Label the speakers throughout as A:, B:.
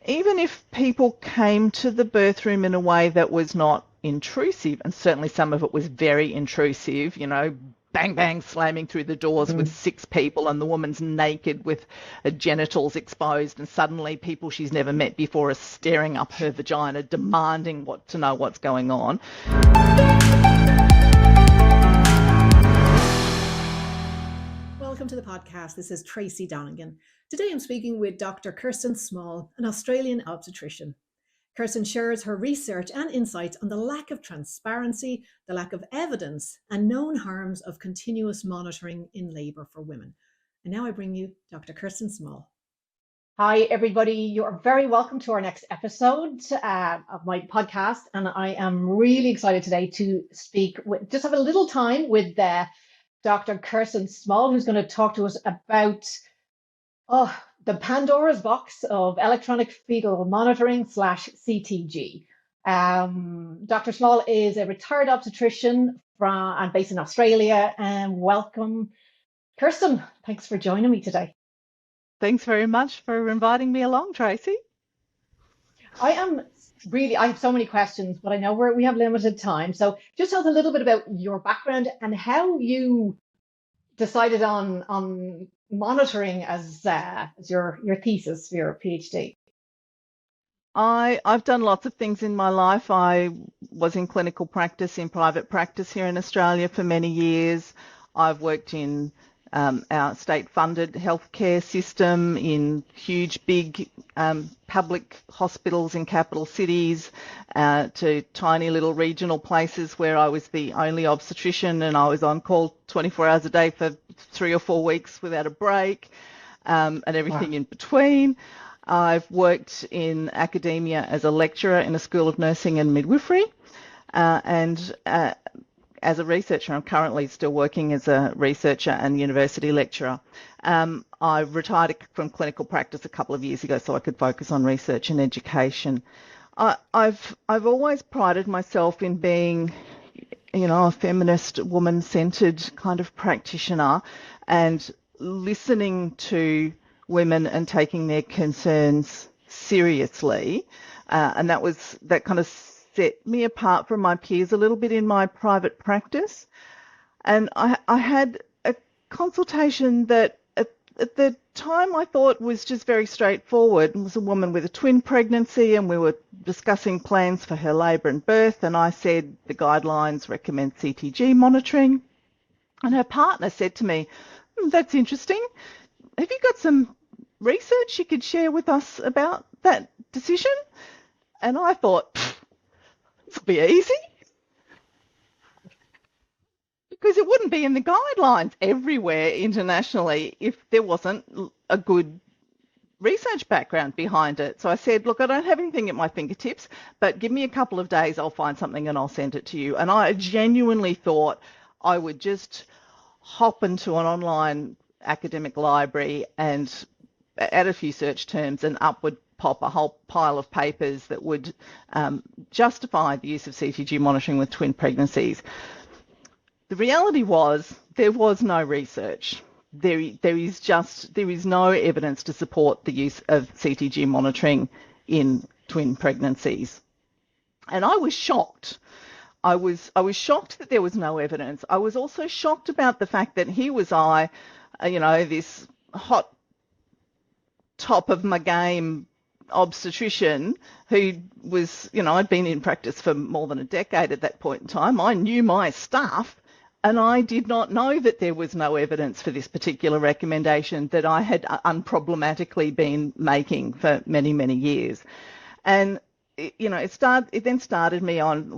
A: even if people came to the birth room in a way that was not intrusive, and certainly some of it was very intrusive, bang, bang, slamming through the doors with 6 people and the woman's naked with her genitals exposed, and suddenly people she's never met before are staring up her vagina, demanding to know what's going on.
B: Welcome to the podcast. This is Tracy Donegan. Today I'm speaking with Dr. Kirsten Small, an Australian obstetrician. Kirsten shares her research and insights on the lack of transparency, the lack of evidence, and known harms of continuous monitoring in labour for women. And now I bring you Dr. Kirsten Small.
C: Hi, everybody. You're very welcome to our next episode of my podcast. And I am really excited today to just have a little time with Dr. Kirsten Small, who's going to talk to us about the Pandora's box of electronic fetal monitoring / CTG. Dr. Small is a retired obstetrician and based in Australia. And welcome, Kirsten. Thanks for joining me today.
A: Thanks very much for inviting me along, Tracy.
C: I have so many questions, but I know we have limited time. So just tell us a little bit about your background and how you decided on monitoring as your thesis for your PhD.
A: I've done lots of things in my life. I was in clinical practice, in private practice here in Australia for many years. I've worked in our state-funded healthcare system, in huge, big public hospitals in capital cities, to tiny little regional places where I was the only obstetrician and I was on call 24 hours a day for 3 or 4 weeks without a break, and everything in between. I've worked in academia as a lecturer in a school of nursing and midwifery, and as a researcher. I'm currently still working as a researcher and university lecturer. I retired from clinical practice a couple of years ago so I could focus on research and education. I've always prided myself in being, a feminist, woman-centered kind of practitioner and listening to women and taking their concerns seriously. And that kind of set me apart from my peers a little bit in my private practice. And I had a consultation that at the time I thought was just very straightforward. It was a woman with a twin pregnancy and we were discussing plans for her labour and birth, and I said the guidelines recommend CTG monitoring. And her partner said to me, "That's interesting. Have you got some research you could share with us about that decision?" And I thought, this will be easy, because it wouldn't be in the guidelines everywhere internationally if there wasn't a good research background behind it. So I said, look, I don't have anything at my fingertips, but give me a couple of days, I'll find something and I'll send it to you. And I genuinely thought I would just hop into an online academic library and add a few search terms and up would pop a whole pile of papers that would justify the use of CTG monitoring with twin pregnancies. The reality was there was no research. There is no evidence to support the use of CTG monitoring in twin pregnancies. And I was shocked. I was shocked that there was no evidence. I was also shocked about the fact that here was I, this hot top of my game obstetrician who was, I'd been in practice for more than a decade at that point in time. I knew my stuff, and I did not know that there was no evidence for this particular recommendation that I had unproblematically been making for many, many years. And it then started me on,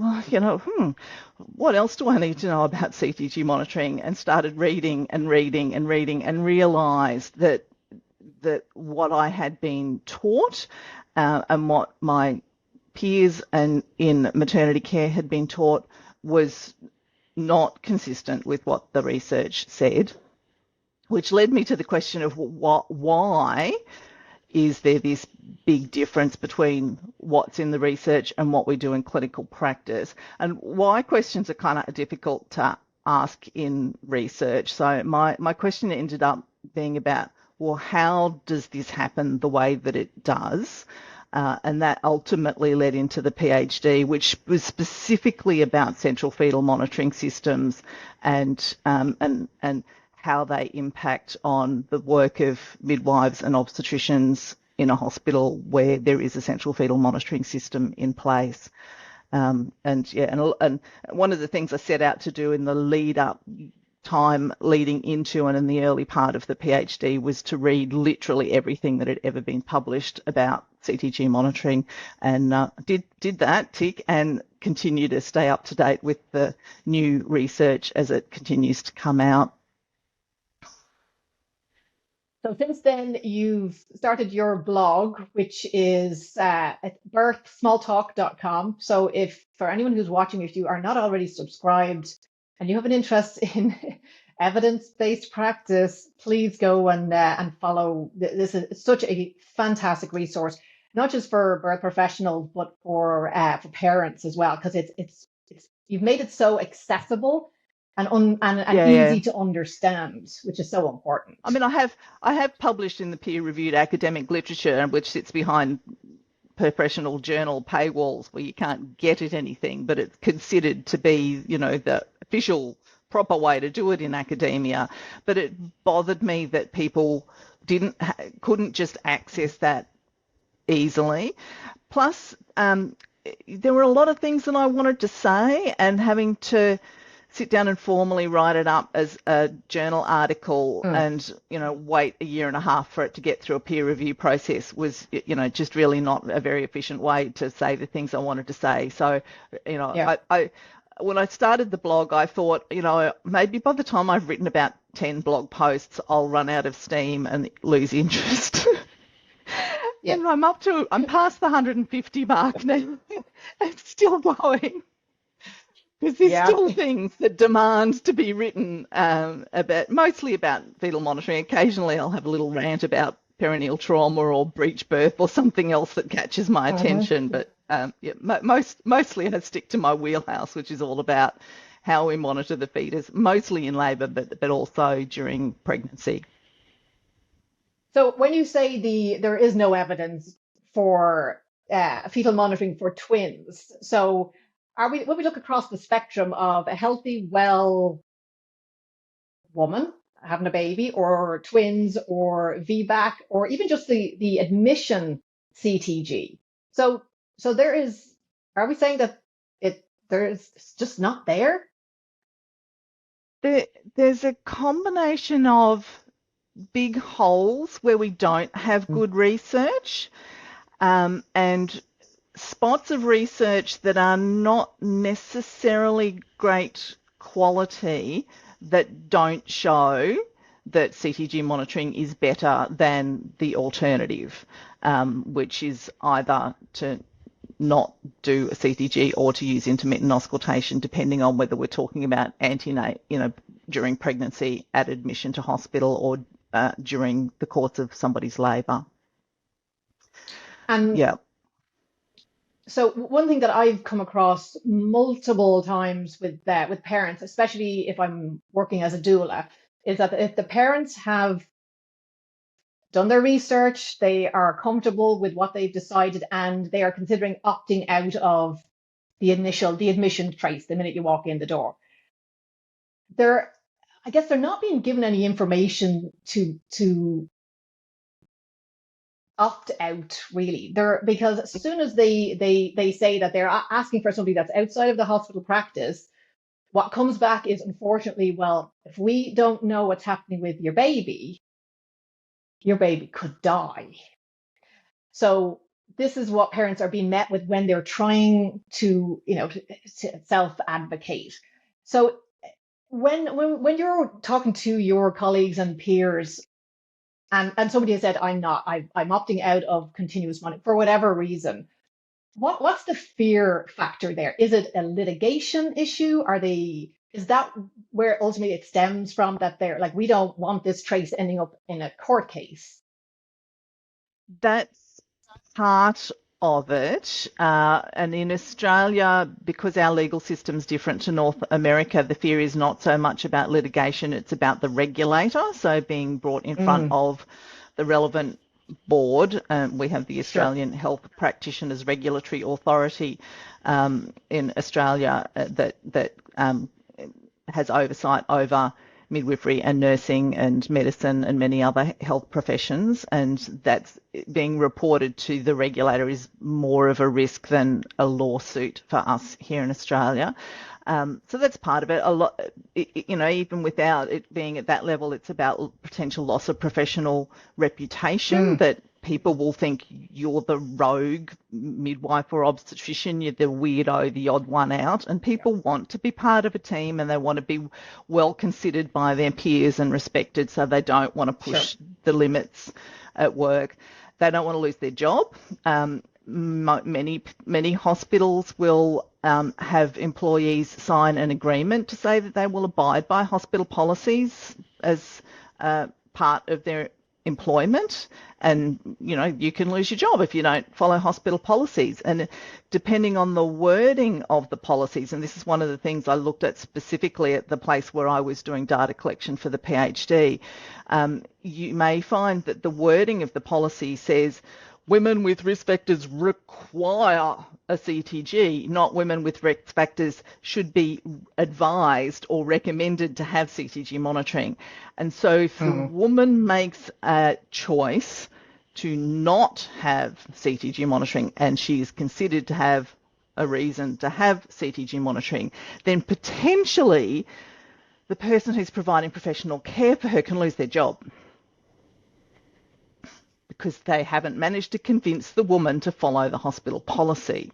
A: what else do I need to know about CTG monitoring? And started reading and realised that what I had been taught and what my peers and in maternity care had been taught was not consistent with what the research said, which led me to the question of why is there this big difference between what's in the research and what we do in clinical practice, and why questions are kind of difficult to ask in research. So my question ended up being about, well, how does this happen the way that it does? And that ultimately led into the PhD, which was specifically about central fetal monitoring systems and how they impact on the work of midwives and obstetricians in a hospital where there is a central fetal monitoring system in place. And one of the things I set out to do in the time leading into and in the early part of the PhD was to read literally everything that had ever been published about CTG monitoring, and did that, tick, and continue to stay up to date with the new research as it continues to come out.
C: So since then, you've started your blog, which is at birthsmalltalk.com. So if for anyone who's watching, if you are not already subscribed and you have an interest in evidence-based practice, please go and follow. This is such a fantastic resource, not just for birth professionals, but for parents as well, because it's you've made it so accessible and easy to understand, which is so important.
A: I mean, I have published in the peer-reviewed academic literature, which sits behind professional journal paywalls where you can't get at anything, but it's considered to be, the official proper way to do it in academia. But it bothered me that people couldn't just access that easily. Plus, there were a lot of things that I wanted to say, and having to sit down and formally write it up as a journal article and, wait a year and a half for it to get through a peer review process was, just really not a very efficient way to say the things I wanted to say. So, when I started the blog, I thought, maybe by the time I've written about 10 blog posts, I'll run out of steam and lose interest. And I'm past the 150 mark now. It's still going. Because there's still things that demand to be written mostly about fetal monitoring. Occasionally I'll have a little rant about perineal trauma or breech birth or something else that catches my attention. But mostly I stick to my wheelhouse, which is all about how we monitor the fetus, mostly in labour, but also during pregnancy.
C: So when you say there is no evidence for fetal monitoring for twins, so when we look across the spectrum of a healthy, well woman having a baby, or twins, or VBAC, or even just the admission CTG. So are we saying that it's just not there?
A: There's a combination of big holes where we don't have good research, and spots of research that are not necessarily great quality that don't show that CTG monitoring is better than the alternative, which is either to not do a CTG or to use intermittent auscultation, depending on whether we're talking about during pregnancy, at admission to hospital, or during the course of somebody's labour.
C: So one thing that I've come across multiple times with parents, especially if I'm working as a doula, is that if the parents have done their research, they are comfortable with what they've decided, and they are considering opting out of the admission trace the minute you walk in the door, I guess they're not being given any information to opt out, really. Because as soon as they say that they're asking for somebody that's outside of the hospital practice, what comes back is, unfortunately, well, if we don't know what's happening with your baby could die. So this is what parents are being met with when they're trying to self-advocate. So when you're talking to your colleagues and peers, and somebody has said, I'm opting out of continuous monitoring for whatever reason, what's the fear factor there? Is it a litigation issue? Is that where ultimately it stems from, that they're like, we don't want this trace ending up in a court case?
A: That's part of it. And in Australia, because our legal system's different to North America, the fear is not so much about litigation, it's about the regulator, so being brought in front of the relevant board. We have the Australian Health Practitioners Regulatory Authority in Australia that has oversight over midwifery and nursing and medicine and many other health professions, and that's being reported to the regulator is more of a risk than a lawsuit for us here in Australia. So that's part of it. A lot, even without it being at that level, it's about potential loss of professional reputation, that people will think you're the rogue midwife or obstetrician, you're the weirdo, the odd one out, and people want to be part of a team and they want to be well considered by their peers and respected, so they don't want to push the limits at work. They don't want to lose their job. Many hospitals will have employees sign an agreement to say that they will abide by hospital policies as part of their employment, and you can lose your job if you don't follow hospital policies. And depending on the wording of the policies, and this is one of the things I looked at specifically at the place where I was doing data collection for the PhD, you may find that the wording of the policy says women with risk factors require a CTG, not women with risk factors should be advised or recommended to have CTG monitoring. And so if the woman makes a choice to not have CTG monitoring and she is considered to have a reason to have CTG monitoring, then potentially the person who's providing professional care for her can lose their job, because they haven't managed to convince the woman to follow the hospital policy.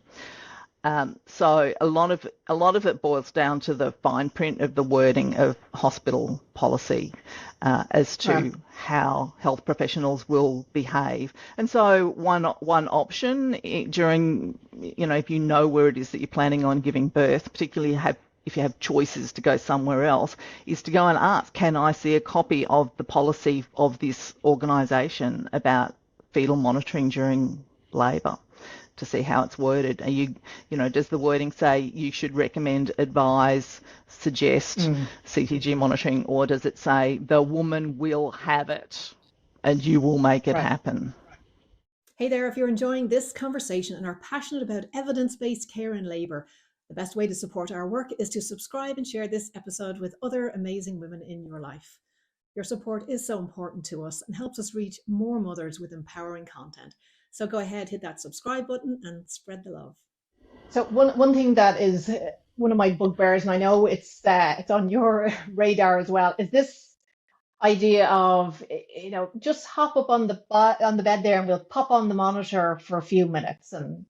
A: So a lot of it boils down to the fine print of the wording of hospital policy as to how health professionals will behave. And so one option during, if you know where it is that you're planning on giving birth, particularly if you have choices to go somewhere else, is to go and ask, can I see a copy of the policy of this organisation about fetal monitoring during labour, to see how it's worded? Does the wording say you should recommend, advise, suggest CTG monitoring, or does it say the woman will have it and you will make it happen?
B: Hey there, if you're enjoying this conversation and are passionate about evidence-based care in labour, the best way to support our work is to subscribe and share this episode with other amazing women in your life. Your support is so important to us and helps us reach more mothers with empowering content. So go ahead, hit that subscribe button and spread the love.
C: So one thing that is one of my bugbears, and I know it's on your radar as well, is this idea of, just hop up on the bed there and we'll pop on the monitor for a few minutes, and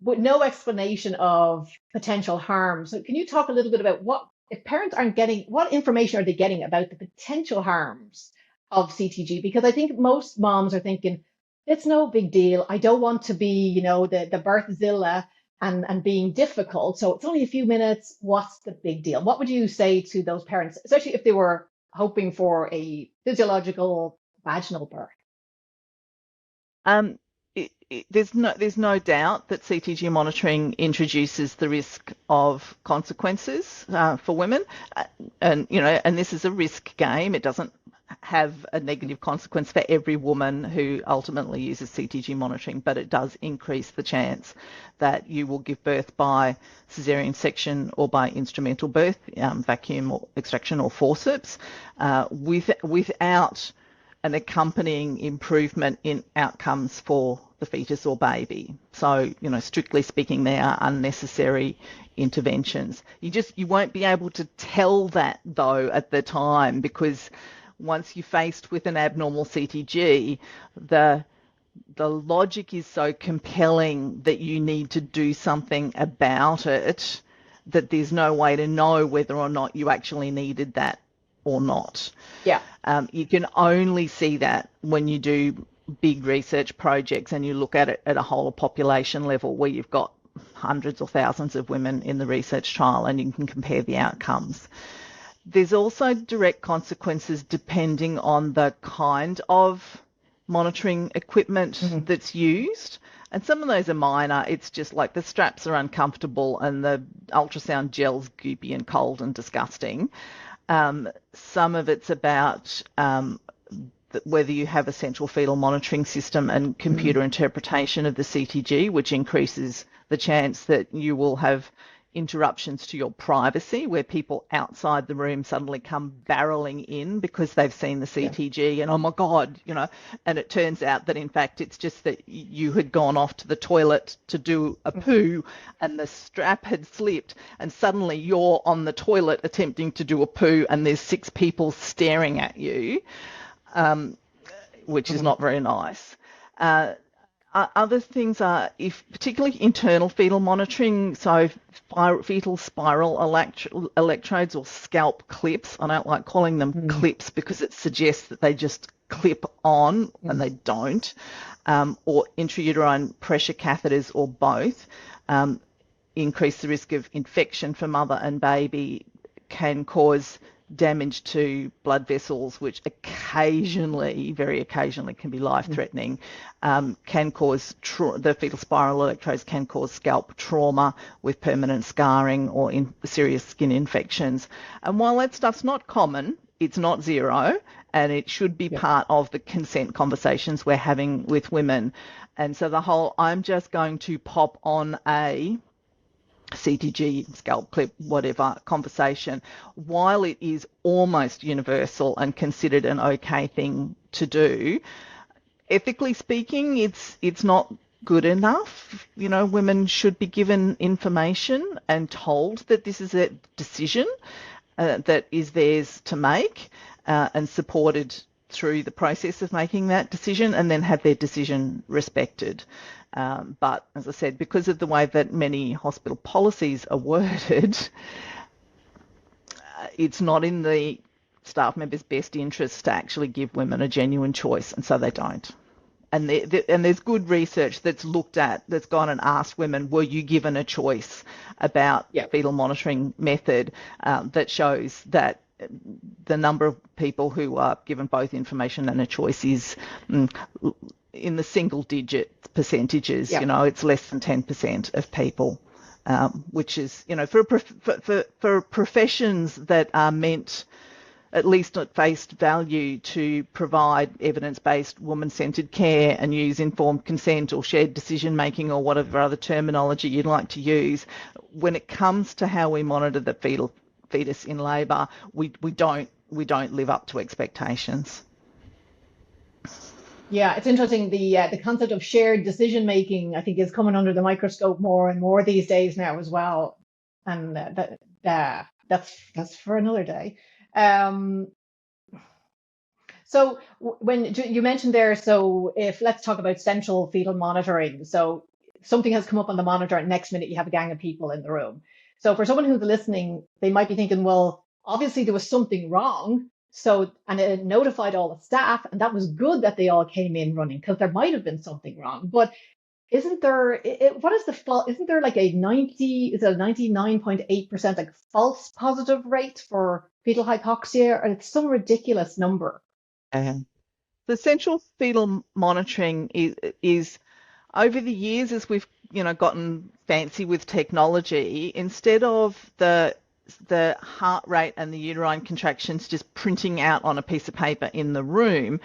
C: with no explanation of potential harm. So can you talk a little bit about if parents aren't getting, what information are they getting about the potential harms of CTG? Because I think most moms are thinking, it's no big deal. I don't want to be, the birthzilla and being difficult. So it's only a few minutes. What's the big deal? What would you say to those parents, especially if they were hoping for a physiological vaginal birth?
A: There's no doubt that CTG monitoring introduces the risk of consequences for women, and this is a risk game. It doesn't have a negative consequence for every woman who ultimately uses CTG monitoring, but it does increase the chance that you will give birth by caesarean section or by instrumental birth, vacuum or extraction or forceps, without an accompanying improvement in outcomes for the fetus or baby. So, strictly speaking, they are unnecessary interventions. You won't be able to tell that, though, at the time, because once you're faced with an abnormal CTG, the logic is so compelling that you need to do something about it, that there's no way to know whether or not you actually needed that or not.
C: Yeah.
A: You can only see that when you do big research projects and you look at it at a whole population level, where you've got hundreds or thousands of women in the research trial and you can compare the outcomes. There's also direct consequences depending on the kind of monitoring equipment that's used. And some of those are minor. It's just like the straps are uncomfortable and the ultrasound gel's goopy and cold and disgusting. Some of it's about whether you have a central fetal monitoring system and computer interpretation of the CTG, which increases the chance that you will have interruptions to your privacy, where people outside the room suddenly come barreling in because they've seen the CTG and, oh my God, and it turns out that in fact it's just that you had gone off to the toilet to do a poo and the strap had slipped, and suddenly you're on the toilet attempting to do a poo and there's 6 people staring at you, which is not very nice. Other things are, if particularly internal fetal monitoring, so fetal spiral electrodes or scalp clips. I don't like calling them clips because it suggests that they just clip on, and they don't, or intrauterine pressure catheters or both, increase the risk of infection for mother and baby, can cause damage to blood vessels, which occasionally, very occasionally, can be life-threatening, can cause the fetal spiral electrodes can cause scalp trauma with permanent scarring or serious skin infections. And while that stuff's not common, it's not zero, and it should be part of the consent conversations we're having with women. And so the whole, I'm just going to pop on a CTG, scalp clip, whatever conversation, while it is almost universal and considered an okay thing to do, ethically speaking, it's not good enough. Women should be given information and told that this is a decision that is theirs to make, and supported through the process of making that decision, and then have their decision respected. But as I said, because of the way that many hospital policies are worded, it's not in the staff members' best interests to actually give women a genuine choice, and so they don't. And there's good research that's looked at, that's gone and asked women, were you given a choice about fetal monitoring method, that shows that the number of people who are given both information and a choice is in the single-digit percentages. It's less than 10% of people, which is, for professions that are meant, at least at face value, to provide evidence-based woman-centred care and use informed consent or shared decision-making or whatever other terminology you'd like to use. When it comes to how we monitor the fetus in labour, we don't live up to expectations.
C: Yeah, it's interesting. The concept of shared decision making, I think, is coming under the microscope more and more these days now as well, and that's for another day. So when you mentioned there, so if let's talk about central fetal monitoring. So something has come up on the monitor, and next minute you have a gang of people in the room. So for someone who's listening, they might be thinking, well, obviously there was something wrong. So, and it notified all the staff, and that was good that they all came in running, because there might have been something wrong. But isn't there, what is the fault? Isn't there like a 99.8% like false positive rate for fetal hypoxia? Or it's some ridiculous number.
A: The central fetal monitoring is over the years, as we've gotten fancy with technology, instead of the heart rate and the uterine contractions just printing out on a piece of paper in the room,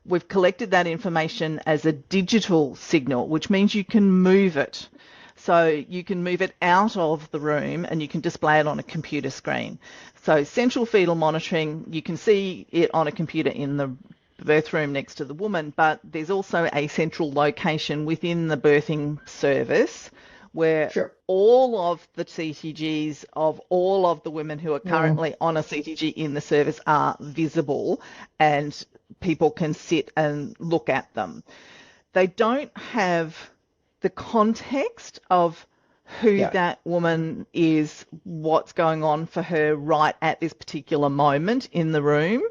A: we've collected that information as a digital signal, which means you can move it. So you can move it out of the room and you can display it on a computer screen. So central fetal monitoring, you can see it on a computer in the birth room next to the woman, but there's also a central location within the birthing service where all of the CTGs of all of the women who are currently on a CTG in the service are visible, and people can sit and look at them. They don't have the context of who that woman is, what's going on for her right at this particular moment in the room,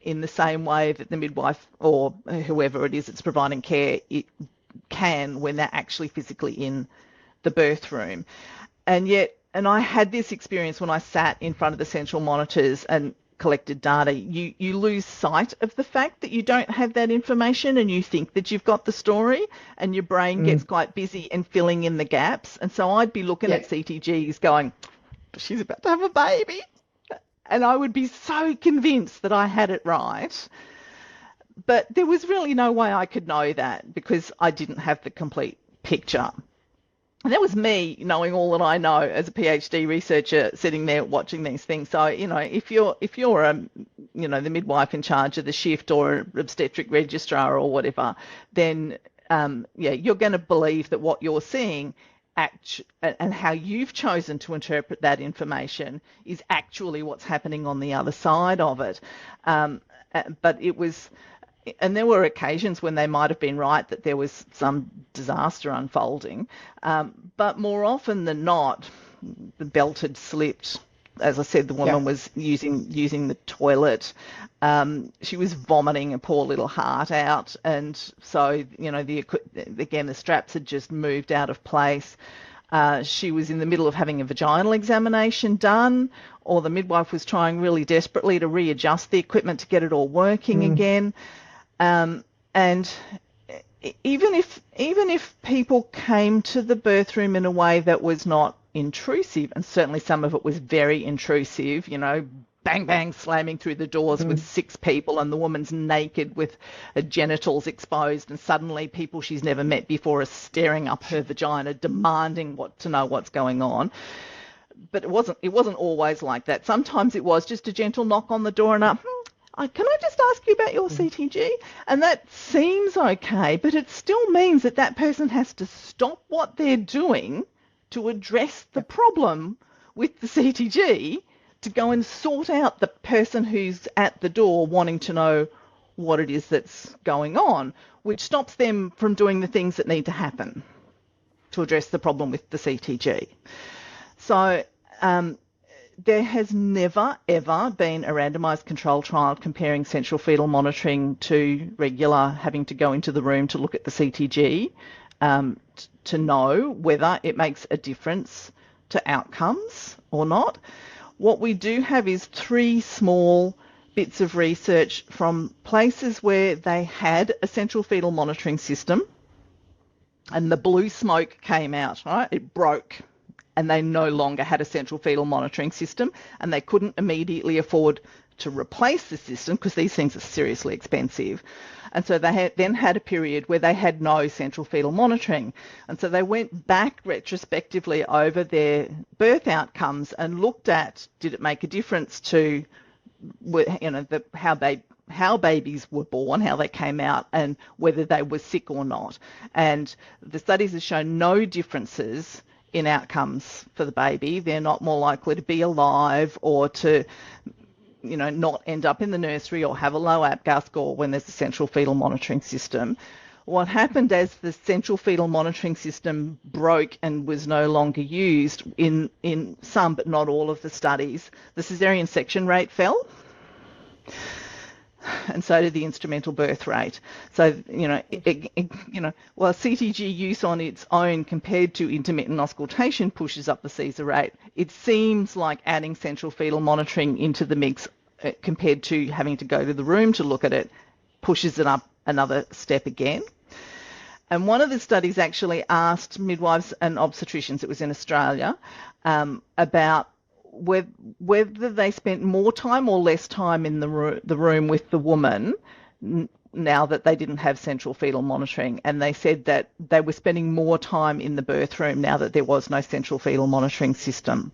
A: in the same way that the midwife or whoever it is that's providing care it can when they're actually physically in the birth room. And I had this experience when I sat in front of the central monitors and collected data. You lose sight of the fact that you don't have that information, and you think that you've got the story, and your brain gets quite busy and filling in the gaps. And so I'd be looking at CTGs going, she's about to have a baby. And I would be so convinced that I had it right. But there was really no way I could know that because I didn't have the complete picture. And that was me knowing all that I know as a PhD researcher sitting there watching these things. So, if you're the midwife in charge of the shift or an obstetric registrar or whatever, then you're going to believe that what you're seeing and how you've chosen to interpret that information is actually what's happening on the other side of it. But it was, and there were occasions when they might have been right that there was some disaster unfolding, but more often than not, the belt had slipped. As I said, the woman was using the toilet. She was vomiting a poor little heart out, and so the straps had just moved out of place. She was in the middle of having a vaginal examination done, or the midwife was trying really desperately to readjust the equipment to get it all working again. And even if people came to the birth room in a way that was not intrusive, and certainly some of it was very intrusive, bang, bang, slamming through the doors with 6 people and the woman's naked with her genitals exposed, and suddenly people she's never met before are staring up her vagina, demanding to know what's going on. But it wasn't always like that. Sometimes it was just a gentle knock on the door and can I just ask you about your CTG? And that seems okay, but it still means that person has to stop what they're doing to address the problem with the CTG, to go and sort out the person who's at the door wanting to know what it is that's going on, which stops them from doing the things that need to happen to address the problem with the CTG. So there has never, ever been a randomised control trial comparing central fetal monitoring to regular having to go into the room to look at the CTG to know whether it makes a difference to outcomes or not. What we do have is 3 small bits of research from places where they had a central fetal monitoring system and the blue smoke came out, right? It broke, and they no longer had a central fetal monitoring system, and they couldn't immediately afford to replace the system because these things are seriously expensive. And so they then had a period where they had no central fetal monitoring. And so they went back retrospectively over their birth outcomes and looked at, did it make a difference to, how babies were born, how they came out, and whether they were sick or not. And the studies have shown no differences in outcomes for the baby. They're not more likely to be alive or to not end up in the nursery or have a low APGAR score when there's a central fetal monitoring system. What happened as the central fetal monitoring system broke and was no longer used in some but not all of the studies, the caesarean section rate fell, and so did the instrumental birth rate. So, while CTG use on its own compared to intermittent auscultation pushes up the Caesar rate, it seems like adding central fetal monitoring into the mix compared to having to go to the room to look at it pushes it up another step again. And one of the studies actually asked midwives and obstetricians, it was in Australia, about whether they spent more time or less time in the room with the woman now that they didn't have central fetal monitoring. And they said that they were spending more time in the birth room now that there was no central fetal monitoring system.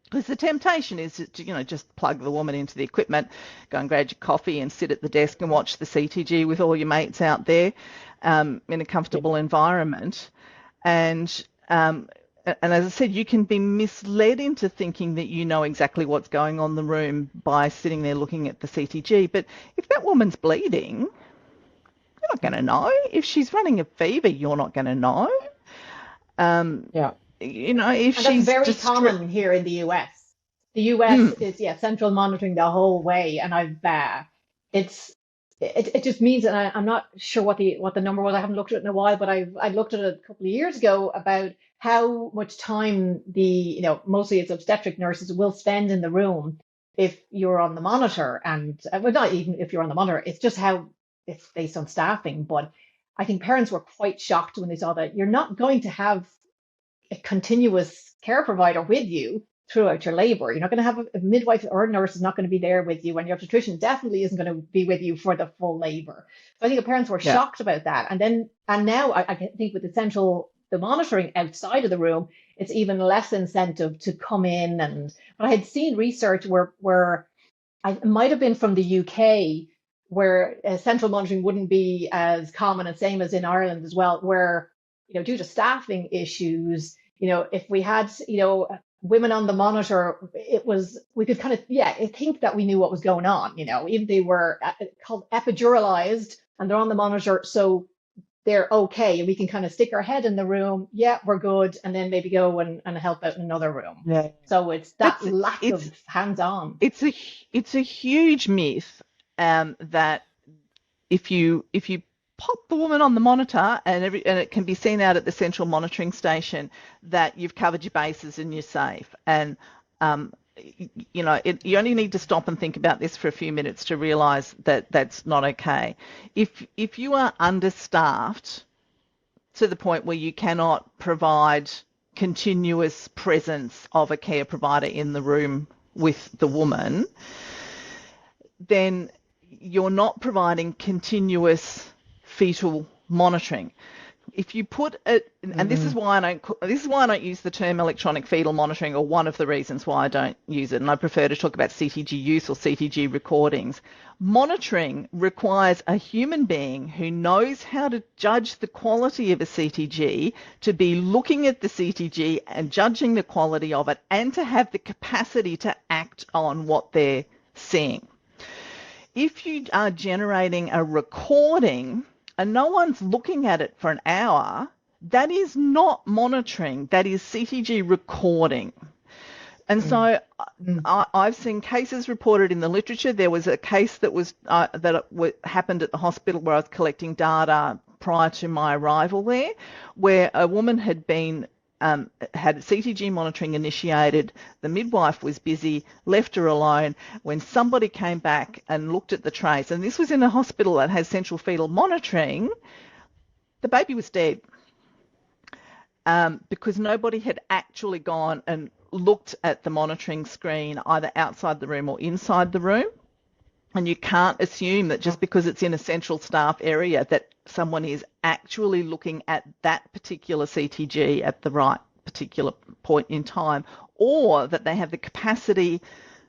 A: Because the temptation is to, just plug the woman into the equipment, go and grab your coffee and sit at the desk and watch the CTG with all your mates out there in a comfortable environment. And as I said, you can be misled into thinking that you know exactly what's going on in the room by sitting there looking at the CTG. But if that woman's bleeding, you're not going to know. If she's running a fever, you're not going to know. If
C: and
A: she's
C: that's very common here in the US. The US is central monitoring the whole way, and it just means, and I'm not sure what the number was. I haven't looked at it in a while, but I looked at it a couple of years ago about how much time mostly it's obstetric nurses will spend in the room if you're on the monitor, and well, not even if you're on the monitor. It's just how it's based on staffing. But I think parents were quite shocked when they saw that you're not going to have a continuous care provider with you throughout your labor. You're not going to have a midwife or a nurse is not going to be there with you, and your obstetrician definitely isn't going to be with you for the full labor. So I think the parents were shocked about that. And now I think with the monitoring outside of the room, it's even less incentive to come in. But I had seen research where it might have been from the UK, where central monitoring wouldn't be as common and same as in Ireland as well, where, due to staffing issues, if we had, women on the monitor, we could kind of, think that we knew what was going on, even they were called epiduralized and they're on the monitor. So they're okay. And we can kind of stick our head in the room. Yeah, we're good. And then maybe go and help out in another room.
A: Yeah.
C: So it's that lack of hands-on.
A: It's a huge myth that if you pop the woman on the monitor and it can be seen out at the central monitoring station, that you've covered your bases and you're safe. And you only need to stop and think about this for a few minutes to realise that that's not okay. If you are understaffed to the point where you cannot provide continuous presence of a care provider in the room with the woman, then you're not providing continuous fetal monitoring. If you put it, and this is why I don't use the term electronic fetal monitoring, or one of the reasons why I don't use it, and I prefer to talk about CTG use or CTG recordings. Monitoring requires a human being who knows how to judge the quality of a CTG to be looking at the CTG and judging the quality of it, and to have the capacity to act on what they're seeing. If you are generating a recording and no one's looking at it for an hour, that is not monitoring, that is CTG recording. And so I've seen cases reported in the literature. There was a case that happened at the hospital where I was collecting data prior to my arrival there, where a woman had CTG monitoring initiated. The midwife was busy, left her alone. When somebody came back and looked at the trace, and this was in a hospital that has central fetal monitoring, the baby was dead because nobody had actually gone and looked at the monitoring screen either outside the room or inside the room. And you can't assume that just because it's in a central staff area that someone is actually looking at that particular CTG at the right particular point in time, or that they have the capacity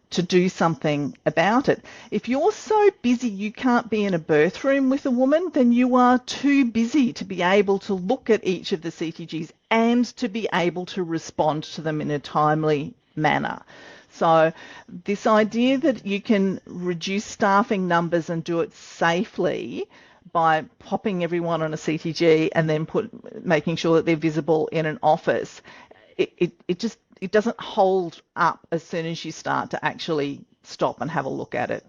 A: to do something about it. If you're so busy you can't be in a birth room with a woman, then you are too busy to be able to look at each of the CTGs and to be able to respond to them in a timely manner. So this idea that you can reduce staffing numbers and do it safely by popping everyone on a CTG and then making sure that they're visible in an office, it doesn't hold up as soon as you start to actually stop and have a look at it.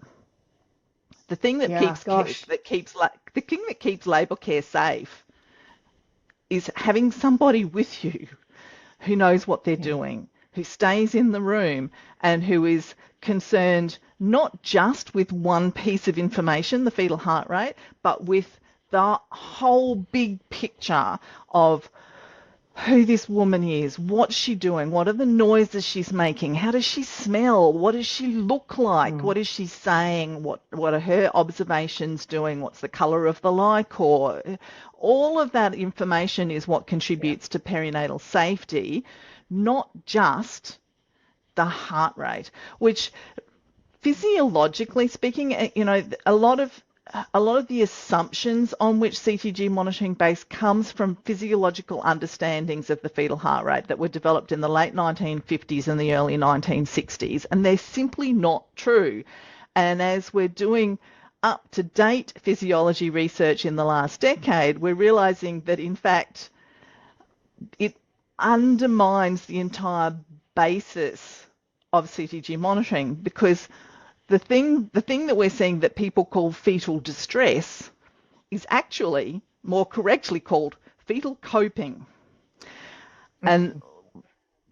A: The thing that keeps labour care safe is having somebody with you who knows what they're doing, who stays in the room and who is concerned not just with one piece of information, the fetal heart rate, but with the whole big picture of who this woman is, what's she doing, what are the noises she's making, how does she smell, what does she look like, what is she saying, what are her observations doing, what's the colour of the liquor. All of that information is what contributes to perinatal safety, not just the heart rate, which physiologically speaking, a lot of the assumptions on which CTG monitoring base comes from physiological understandings of the fetal heart rate that were developed in the late 1950s and the early 1960s, and they're simply not true. And as we're doing up-to-date physiology research in the last decade, we're realising that, in fact, it undermines the entire basis of CTG monitoring, because the thing that we're seeing that people call fetal distress is actually more correctly called fetal coping. And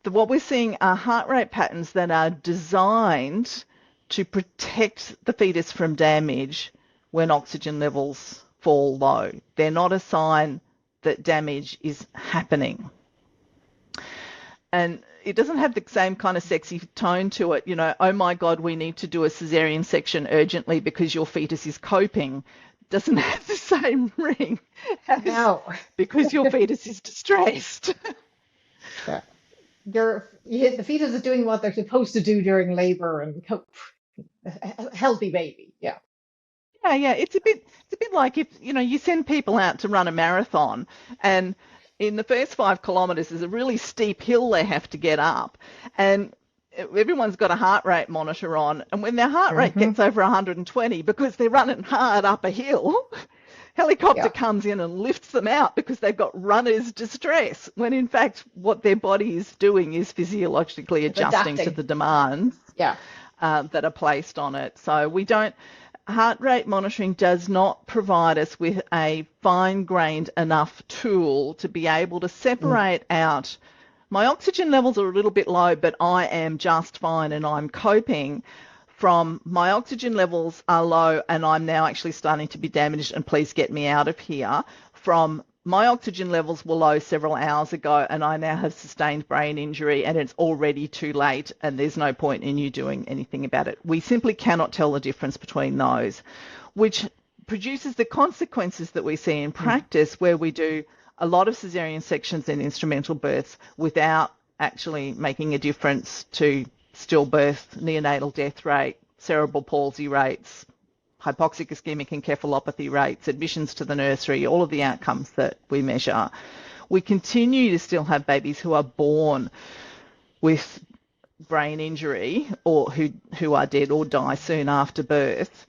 A: what we're seeing are heart rate patterns that are designed to protect the fetus from damage when oxygen levels fall low. They're not a sign that damage is happening. And it doesn't have the same kind of sexy tone to it, oh my God, we need to do a cesarean section urgently because your fetus is coping. Doesn't have the same ring as
C: No.
A: because your fetus is distressed.
C: Yeah. The fetus is doing what they're supposed to do during labor and cope. A healthy baby. Yeah.
A: Yeah. It's a bit like if, you send people out to run a marathon, and in the first 5 kilometres, there's a really steep hill they have to get up, and everyone's got a heart rate monitor on, and when their heart rate gets over 120 because they're running hard up a hill, helicopter comes in and lifts them out because they've got runner's distress, when in fact what their body is doing is physiologically adjusting to the demands that are placed on it. So heart rate monitoring does not provide us with a fine-grained enough tool to be able to separate out my oxygen levels are a little bit low, but I am just fine and I'm coping, from my oxygen levels are low and I'm now actually starting to be damaged and please get me out of here, from my oxygen levels were low several hours ago and I now have sustained brain injury and it's already too late and there's no point in you doing anything about it. We simply cannot tell the difference between those, which produces the consequences that we see in practice, where we do a lot of cesarean sections and instrumental births without actually making a difference to stillbirth, neonatal death rate, cerebral palsy rates, hypoxic ischemic encephalopathy rates, admissions to the nursery, all of the outcomes that we measure. We continue to still have babies who are born with brain injury or who are dead or die soon after birth,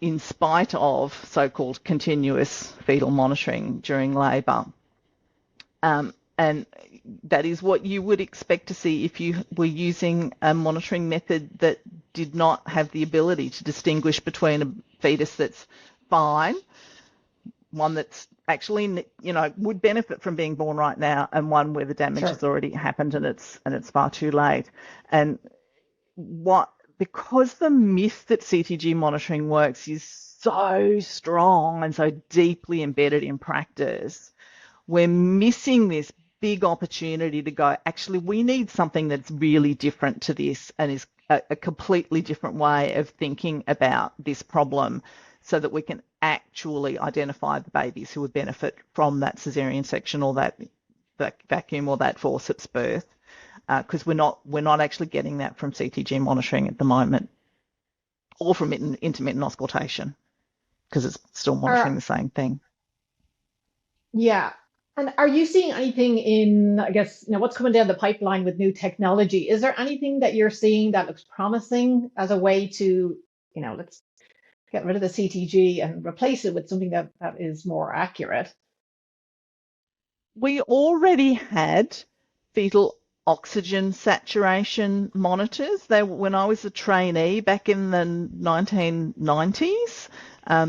A: in spite of so-called continuous fetal monitoring during labour. And that is what you would expect to see if you were using a monitoring method that did not have the ability to distinguish between a fetus that's fine, one that's actually, would benefit from being born right now, and one where the damage has already happened and it's far too late. And because the myth that CTG monitoring works is so strong and so deeply embedded in practice, we're missing this big opportunity to go, actually, we need something that's really different to this and is a completely different way of thinking about this problem, so that we can actually identify the babies who would benefit from that cesarean section or that vacuum or that forceps birth, because we're not actually getting that from CTG monitoring at the moment, or from intermittent auscultation, because it's still monitoring the same thing.
C: Yeah. And are you seeing anything in, I guess, what's coming down the pipeline with new technology? Is there anything that you're seeing that looks promising as a way to, let's get rid of the CTG and replace it with something that is more accurate?
A: We already had fetal oxygen saturation monitors. When I was a trainee back in the 1990s,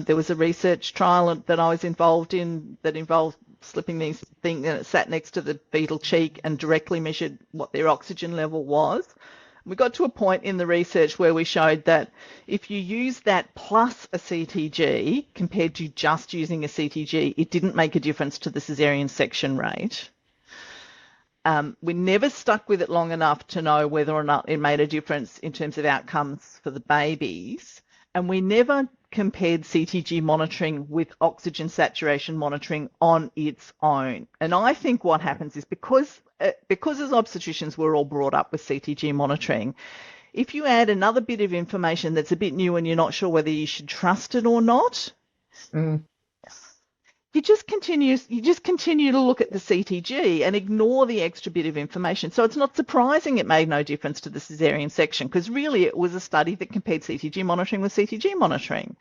A: there was a research trial that I was involved in that involved slipping these things, and it sat next to the fetal cheek and directly measured what their oxygen level was. We got to a point in the research where we showed that if you use that plus a CTG compared to just using a CTG, it didn't make a difference to the cesarean section rate. We never stuck with it long enough to know whether or not it made a difference in terms of outcomes for the babies. And we never compared CTG monitoring with oxygen saturation monitoring on its own. And I think what happens is because as obstetricians we're all brought up with CTG monitoring, if you add another bit of information that's a bit new and you're not sure whether you should trust it or not, you just continue to look at the CTG and ignore the extra bit of information. So it's not surprising it made no difference to the cesarean section, because really it was a study that compared CTG monitoring with CTG monitoring.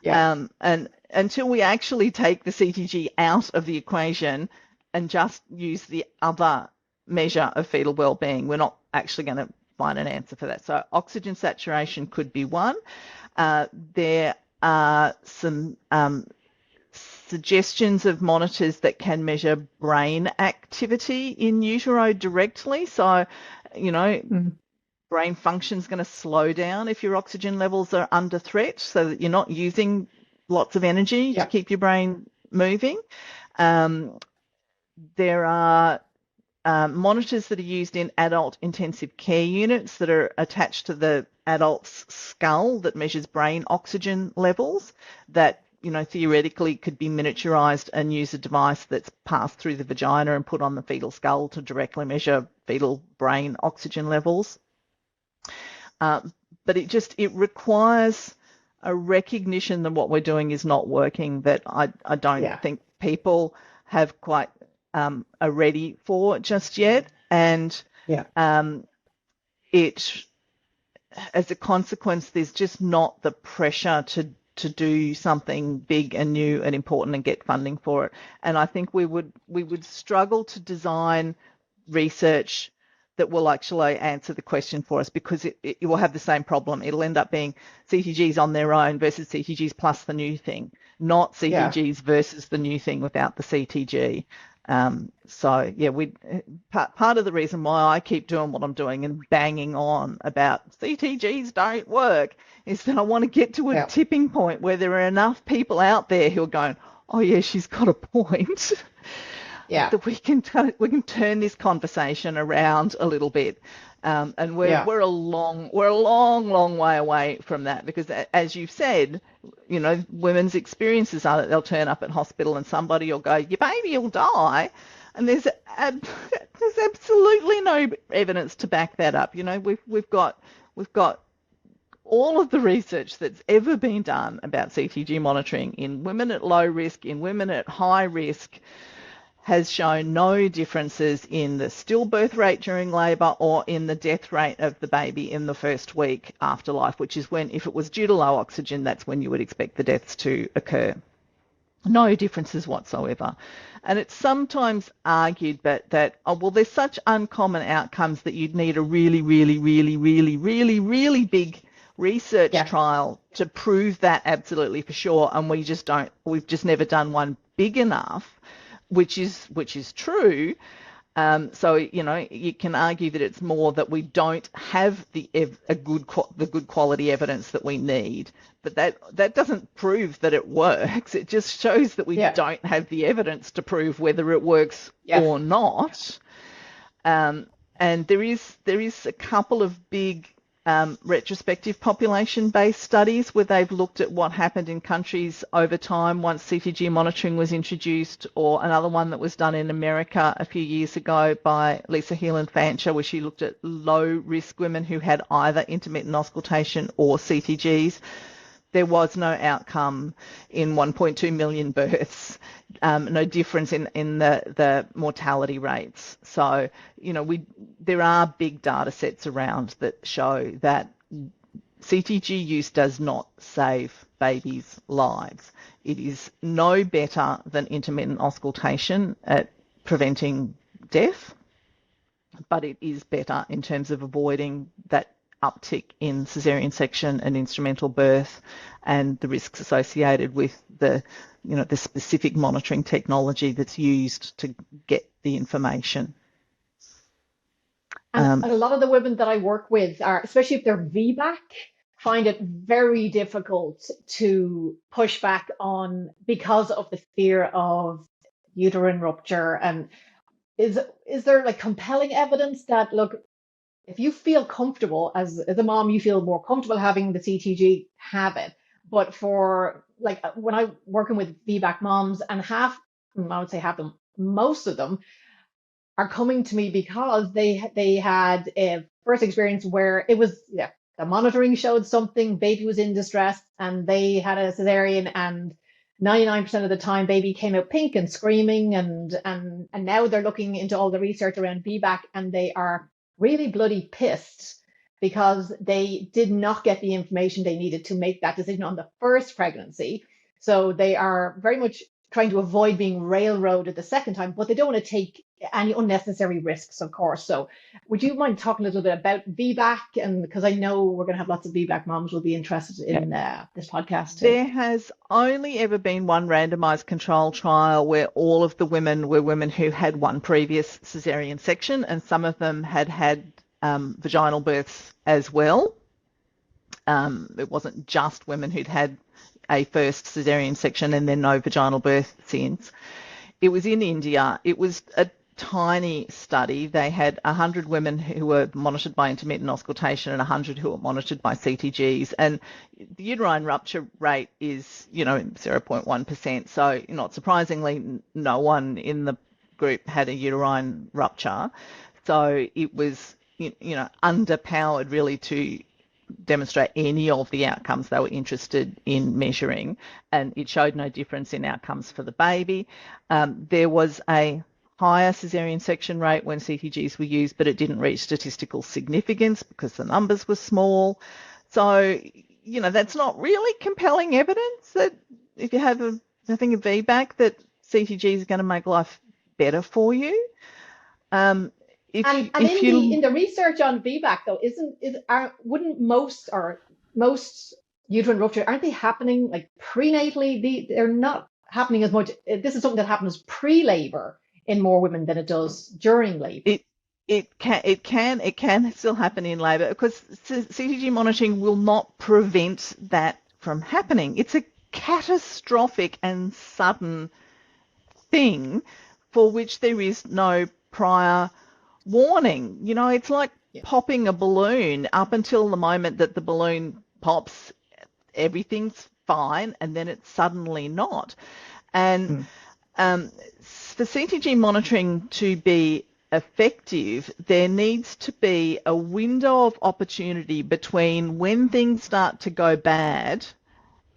A: Yeah. And until we actually take the CTG out of the equation and just use the other measure of fetal well-being, we're not actually going to find an answer for that. So oxygen saturation could be one. There are some suggestions of monitors that can measure brain activity in utero directly. So, brain function is going to slow down if your oxygen levels are under threat, so that you're not using lots of energy to keep your brain moving. There are monitors that are used in adult intensive care units that are attached to the adult's skull that measures brain oxygen levels that, theoretically could be miniaturized and use a device that's passed through the vagina and put on the fetal skull to directly measure fetal brain oxygen levels. But it requires a recognition that what we're doing is not working, that I don't think people have quite are ready for just yet. And it, as a consequence, there's just not the pressure to do something big and new and important and get funding for it. And I think we would struggle to design research that will actually answer the question for us, because it will have the same problem. It'll end up being CTGs on their own versus CTGs plus the new thing, not CTGs versus the new thing without the CTG. Part of the reason why I keep doing what I'm doing and banging on about CTGs don't work is that I want to get to a tipping point where there are enough people out there who are going, oh yeah, she's got a point. That we can turn this conversation around a little bit, and we're a long way away from that, because as you've said, women's experiences are that they'll turn up at hospital and somebody will go, your baby will die, and there's absolutely no evidence to back that up. We've got all of the research that's ever been done about CTG monitoring in women at low risk, in women at high risk, has shown no differences in the stillbirth rate during labour or in the death rate of the baby in the first week after life, which is when, if it was due to low oxygen, that's when you would expect the deaths to occur. No differences whatsoever. And it's sometimes argued that there's such uncommon outcomes that you'd need a really, really, really, really, really, really big research trial to prove that absolutely for sure. And we've just never done one big enough, which is true. So you can argue that it's more that we don't have the good quality evidence that we need, but that doesn't prove that it works. It just shows that we don't have the evidence to prove whether it works or not. And there is a couple of big retrospective population-based studies where they've looked at what happened in countries over time once CTG monitoring was introduced, or another one that was done in America a few years ago by Lisa Heelan-Fancher, where she looked at low-risk women who had either intermittent auscultation or CTGs. There was no outcome in 1.2 million births, no difference in the mortality rates. So, there are big data sets around that show that CTG use does not save babies' lives. It is no better than intermittent auscultation at preventing death, but it is better in terms of avoiding that uptick in caesarean section and instrumental birth and the risks associated with the specific monitoring technology that's used to get the information.
C: And a lot of the women that I work with are, especially if they're VBAC, find it very difficult to push back on because of the fear of uterine rupture. And is there like compelling evidence that, look, if you feel comfortable as a mom, you feel more comfortable having the CTG, have it. But for like when I'm working with VBAC moms, and I would say half them, most of them are coming to me because they had a first experience where it was the monitoring showed something, baby was in distress, and they had a cesarean, and 99% of the time baby came out pink and screaming, and now they're looking into all the research around VBAC, and they are really bloody pissed because they did not get the information they needed to make that decision on the first pregnancy. So they are very much trying to avoid being railroaded the second time, but they don't want to take any unnecessary risks, of course. So would you mind talking a little bit about VBAC? And because I know we're going to have lots of VBAC moms who will be interested in this podcast too.
A: There has only ever been one randomized control trial where all of the women were women who had one previous cesarean section, and some of them had vaginal births as well. It wasn't just women who'd had a first cesarean section and then no vaginal birth since. It was in India. It was a tiny study. They had 100 women who were monitored by intermittent auscultation and 100 who were monitored by CTGs. And the uterine rupture rate is, 0.1%. So not surprisingly, no one in the group had a uterine rupture. So it was, underpowered really to demonstrate any of the outcomes they were interested in measuring, and it showed no difference in outcomes for the baby. There was a higher caesarean section rate when CTGs were used, but it didn't reach statistical significance because the numbers were small. So, that's not really compelling evidence that if you have a VBAC, that CTGs are going to make life better for you.
C: In the research on VBAC though, wouldn't most uterine rupture, aren't they happening like prenatally? They're not happening as much. This is something that happens pre-labor in more women than it does during labor.
A: It can still happen in labor, because CTG monitoring will not prevent that from happening. It's a catastrophic and sudden thing for which there is no prior warning. It's like popping a balloon. Up until the moment that the balloon pops, everything's fine, and then it's suddenly not. And for CTG monitoring to be effective, there needs to be a window of opportunity between when things start to go bad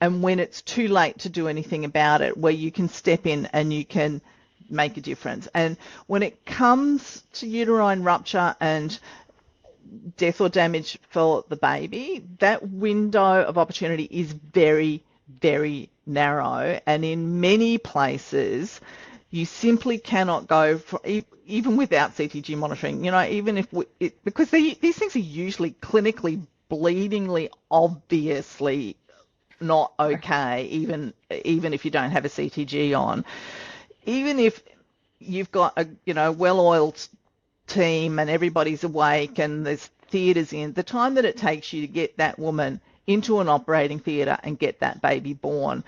A: and when it's too late to do anything about it, where you can step in and you can make a difference. And when it comes to uterine rupture and death or damage for the baby, that window of opportunity is very, very narrow. And in many places, you simply cannot go for, even without CTG monitoring, even if because these things are usually clinically, bleedingly, obviously not okay, even if you don't have a CTG on. Even if you've got a well-oiled team and everybody's awake and there's theatres in, the time that it takes you to get that woman into an operating theatre and get that baby born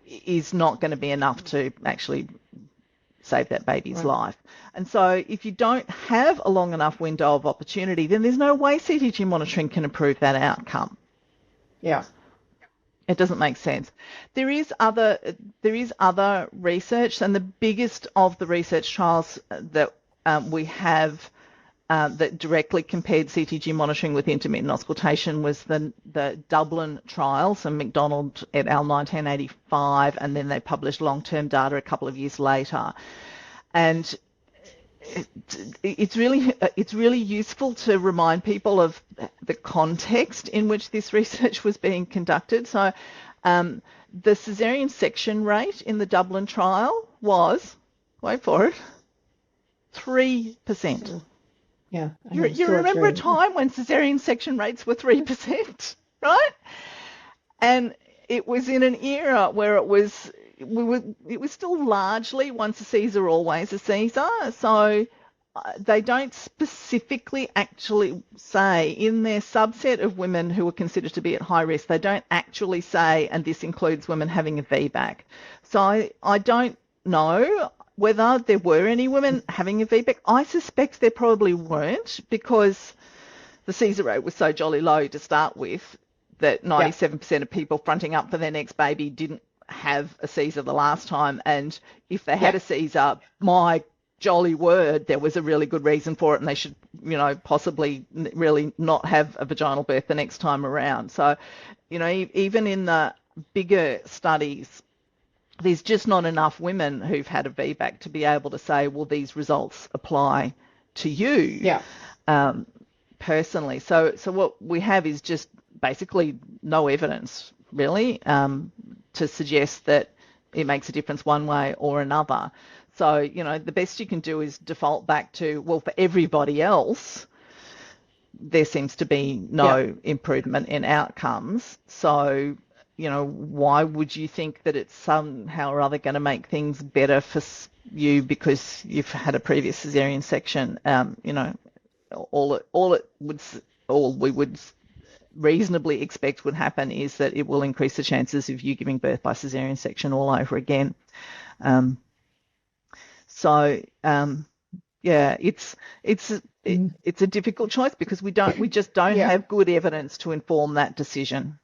A: is not going to be enough to actually save that baby's life. And so if you don't have a long enough window of opportunity, then there's no way CTG monitoring can improve that outcome.
C: Yeah.
A: It doesn't make sense. There is other research, and the biggest of the research trials that we have that directly compared CTG monitoring with intermittent auscultation was the Dublin trial, so McDonald et al. 1985, and then they published long-term data a couple of years later. And it's really useful to remind people of the context in which this research was being conducted. So the caesarean section rate in the Dublin trial was, wait for it, 3%.
C: Yeah.
A: You remember a time when caesarean section rates were 3%, right? And it was in an era where it was still largely once a Caesar, always a Caesar. So they don't specifically actually say in their subset of women who are considered to be at high risk, they don't actually say, and this includes women having a VBAC. So I don't know whether there were any women having a VBAC. I suspect there probably weren't, because the Caesar rate was so jolly low to start with that 97% of people fronting up for their next baby didn't have a Caesar the last time. And if they had a Caesar, my jolly word, there was a really good reason for it, and they should, possibly really not have a vaginal birth the next time around. So, even in the bigger studies, there's just not enough women who've had a VBAC to be able to say, well, these results apply to you personally. So what we have is just basically no evidence, really, to suggest that it makes a difference one way or another. So, the best you can do is default back to, well, for everybody else, there seems to be no improvement in outcomes. So, why would you think that it's somehow or other going to make things better for you because you've had a previous caesarean section? All we would reasonably expect would happen is that it will increase the chances of you giving birth by caesarean section all over again. Yeah, it's a difficult choice because we just don't
C: Yeah.
A: have good evidence to inform that decision.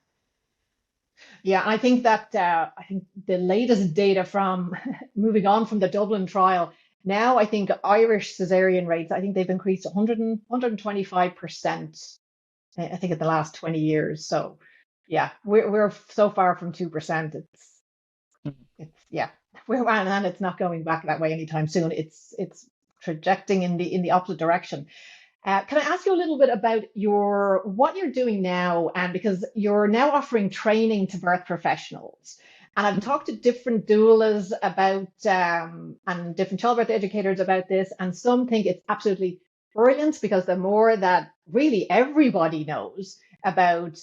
C: Yeah, I think that I think the latest data from moving on from the Dublin trial, now I think Irish cesarean rates, I think they've increased 125%, I think in the last 20 years. So yeah, we're so far from 2%. It's yeah, and it's not going back that way anytime soon. It's trajecting in the opposite direction. Can I ask you a little bit about what you're doing now? And because you're now offering training to birth professionals, and I've talked to different doulas about and different childbirth educators about this, and some think it's absolutely brilliant because the more that really everybody knows about,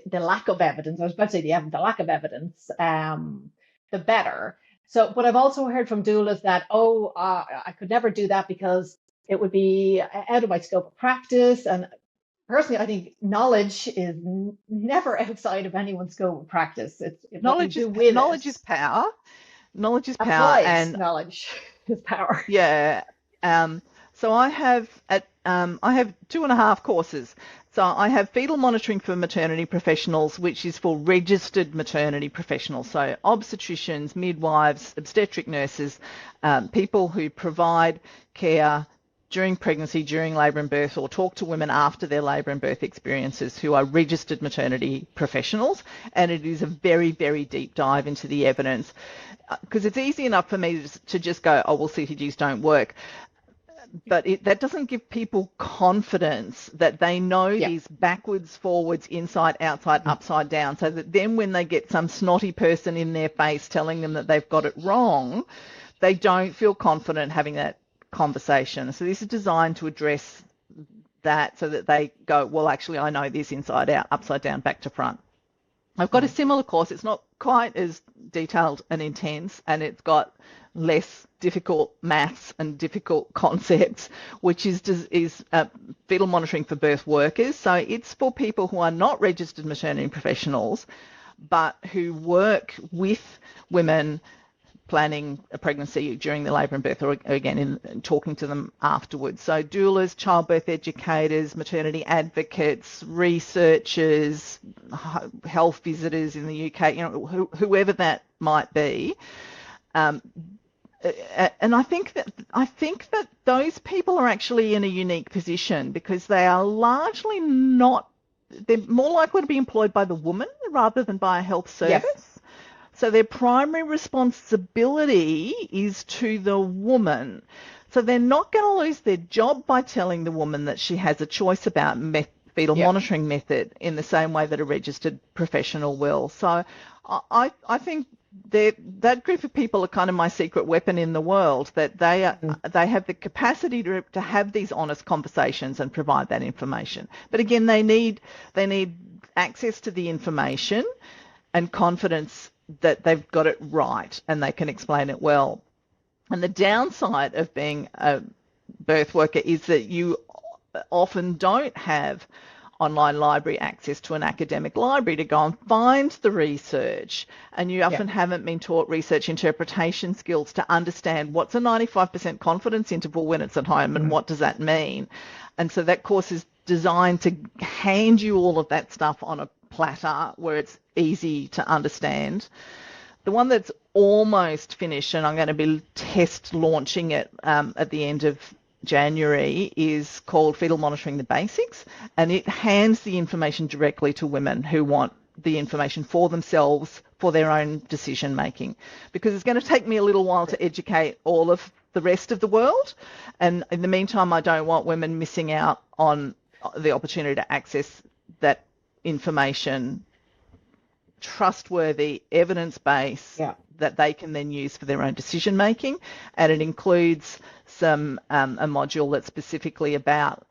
C: the lack of evidence, I was about to say the lack of evidence, the better. So, but I've also heard from doulas that, I could never do that because it would be out of my scope of practice. And personally, I think knowledge is never outside of anyone's scope of practice. It's what we do with
A: Knowledge
C: it.
A: is power. Knowledge is power,
C: Applied
A: and
C: knowledge is power.
A: yeah. So I have 2.5 courses. So I have fetal monitoring for maternity professionals, which is for registered maternity professionals. So obstetricians, midwives, obstetric nurses, people who provide care during pregnancy, during labour and birth, or talk to women after their labour and birth experiences who are registered maternity professionals. And it is a very, very deep dive into the evidence, because it's easy enough for me to just go, oh, well, CTGs don't work. But that doesn't give people confidence that they know
C: Yeah.
A: these backwards, forwards, inside, outside, upside down, so that then when they get some snotty person in their face telling them that they've got it wrong, they don't feel confident having that conversation. So this is designed to address that so that they go, well, actually, I know this inside out, upside down, back to front. I've got a similar course. It's not quite as detailed and intense, and it's got less difficult maths and difficult concepts, which is fetal monitoring for birth workers. So it's for people who are not registered maternity professionals, but who work with women planning a pregnancy during the labour and birth, or again in talking to them afterwards. So doulas, childbirth educators, maternity advocates, researchers, health visitors in the UK, whoever that might be. And I think that those people are actually in a unique position because they are largely not. They're more likely to be employed by the woman rather than by a health service.
C: Yes.
A: So their primary responsibility is to the woman. So they're not going to lose their job by telling the woman that she has a choice about fetal monitoring method in the same way that a registered professional will. So I think that group of people are kind of my secret weapon in the world, that they have the capacity to have these honest conversations and provide that information. But again, they need access to the information and confidence that they've got it right and they can explain it well. And the downside of being a birth worker is that you often don't have online library access to an academic library to go and find the research, and you often haven't been taught research interpretation skills to understand what's a 95% confidence interval when it's at home and what does that mean. And so that course is designed to hand you all of that stuff on a platter where it's easy to understand. The one that's almost finished, and I'm going to be test launching it at the end of January, is called Fetal Monitoring the Basics, and it hands the information directly to women who want the information for themselves for their own decision making, because it's going to take me a little while to educate all of the rest of the world, and in the meantime I don't want women missing out on the opportunity to access that information, trustworthy, evidence-based, that they can then use for their own decision making. And it includes some a module that's specifically about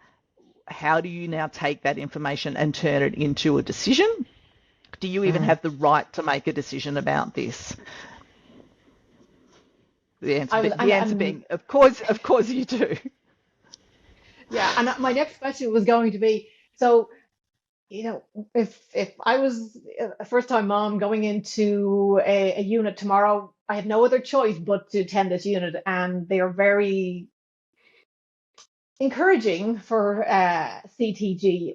A: how do you now take that information and turn it into a decision? Do you even have the right to make a decision about this? The answer being, of course you do.
C: Yeah, and my next question was going to be, so, if I was a first-time mom going into a unit tomorrow, I had no other choice but to attend this unit, and they are very encouraging for CTG.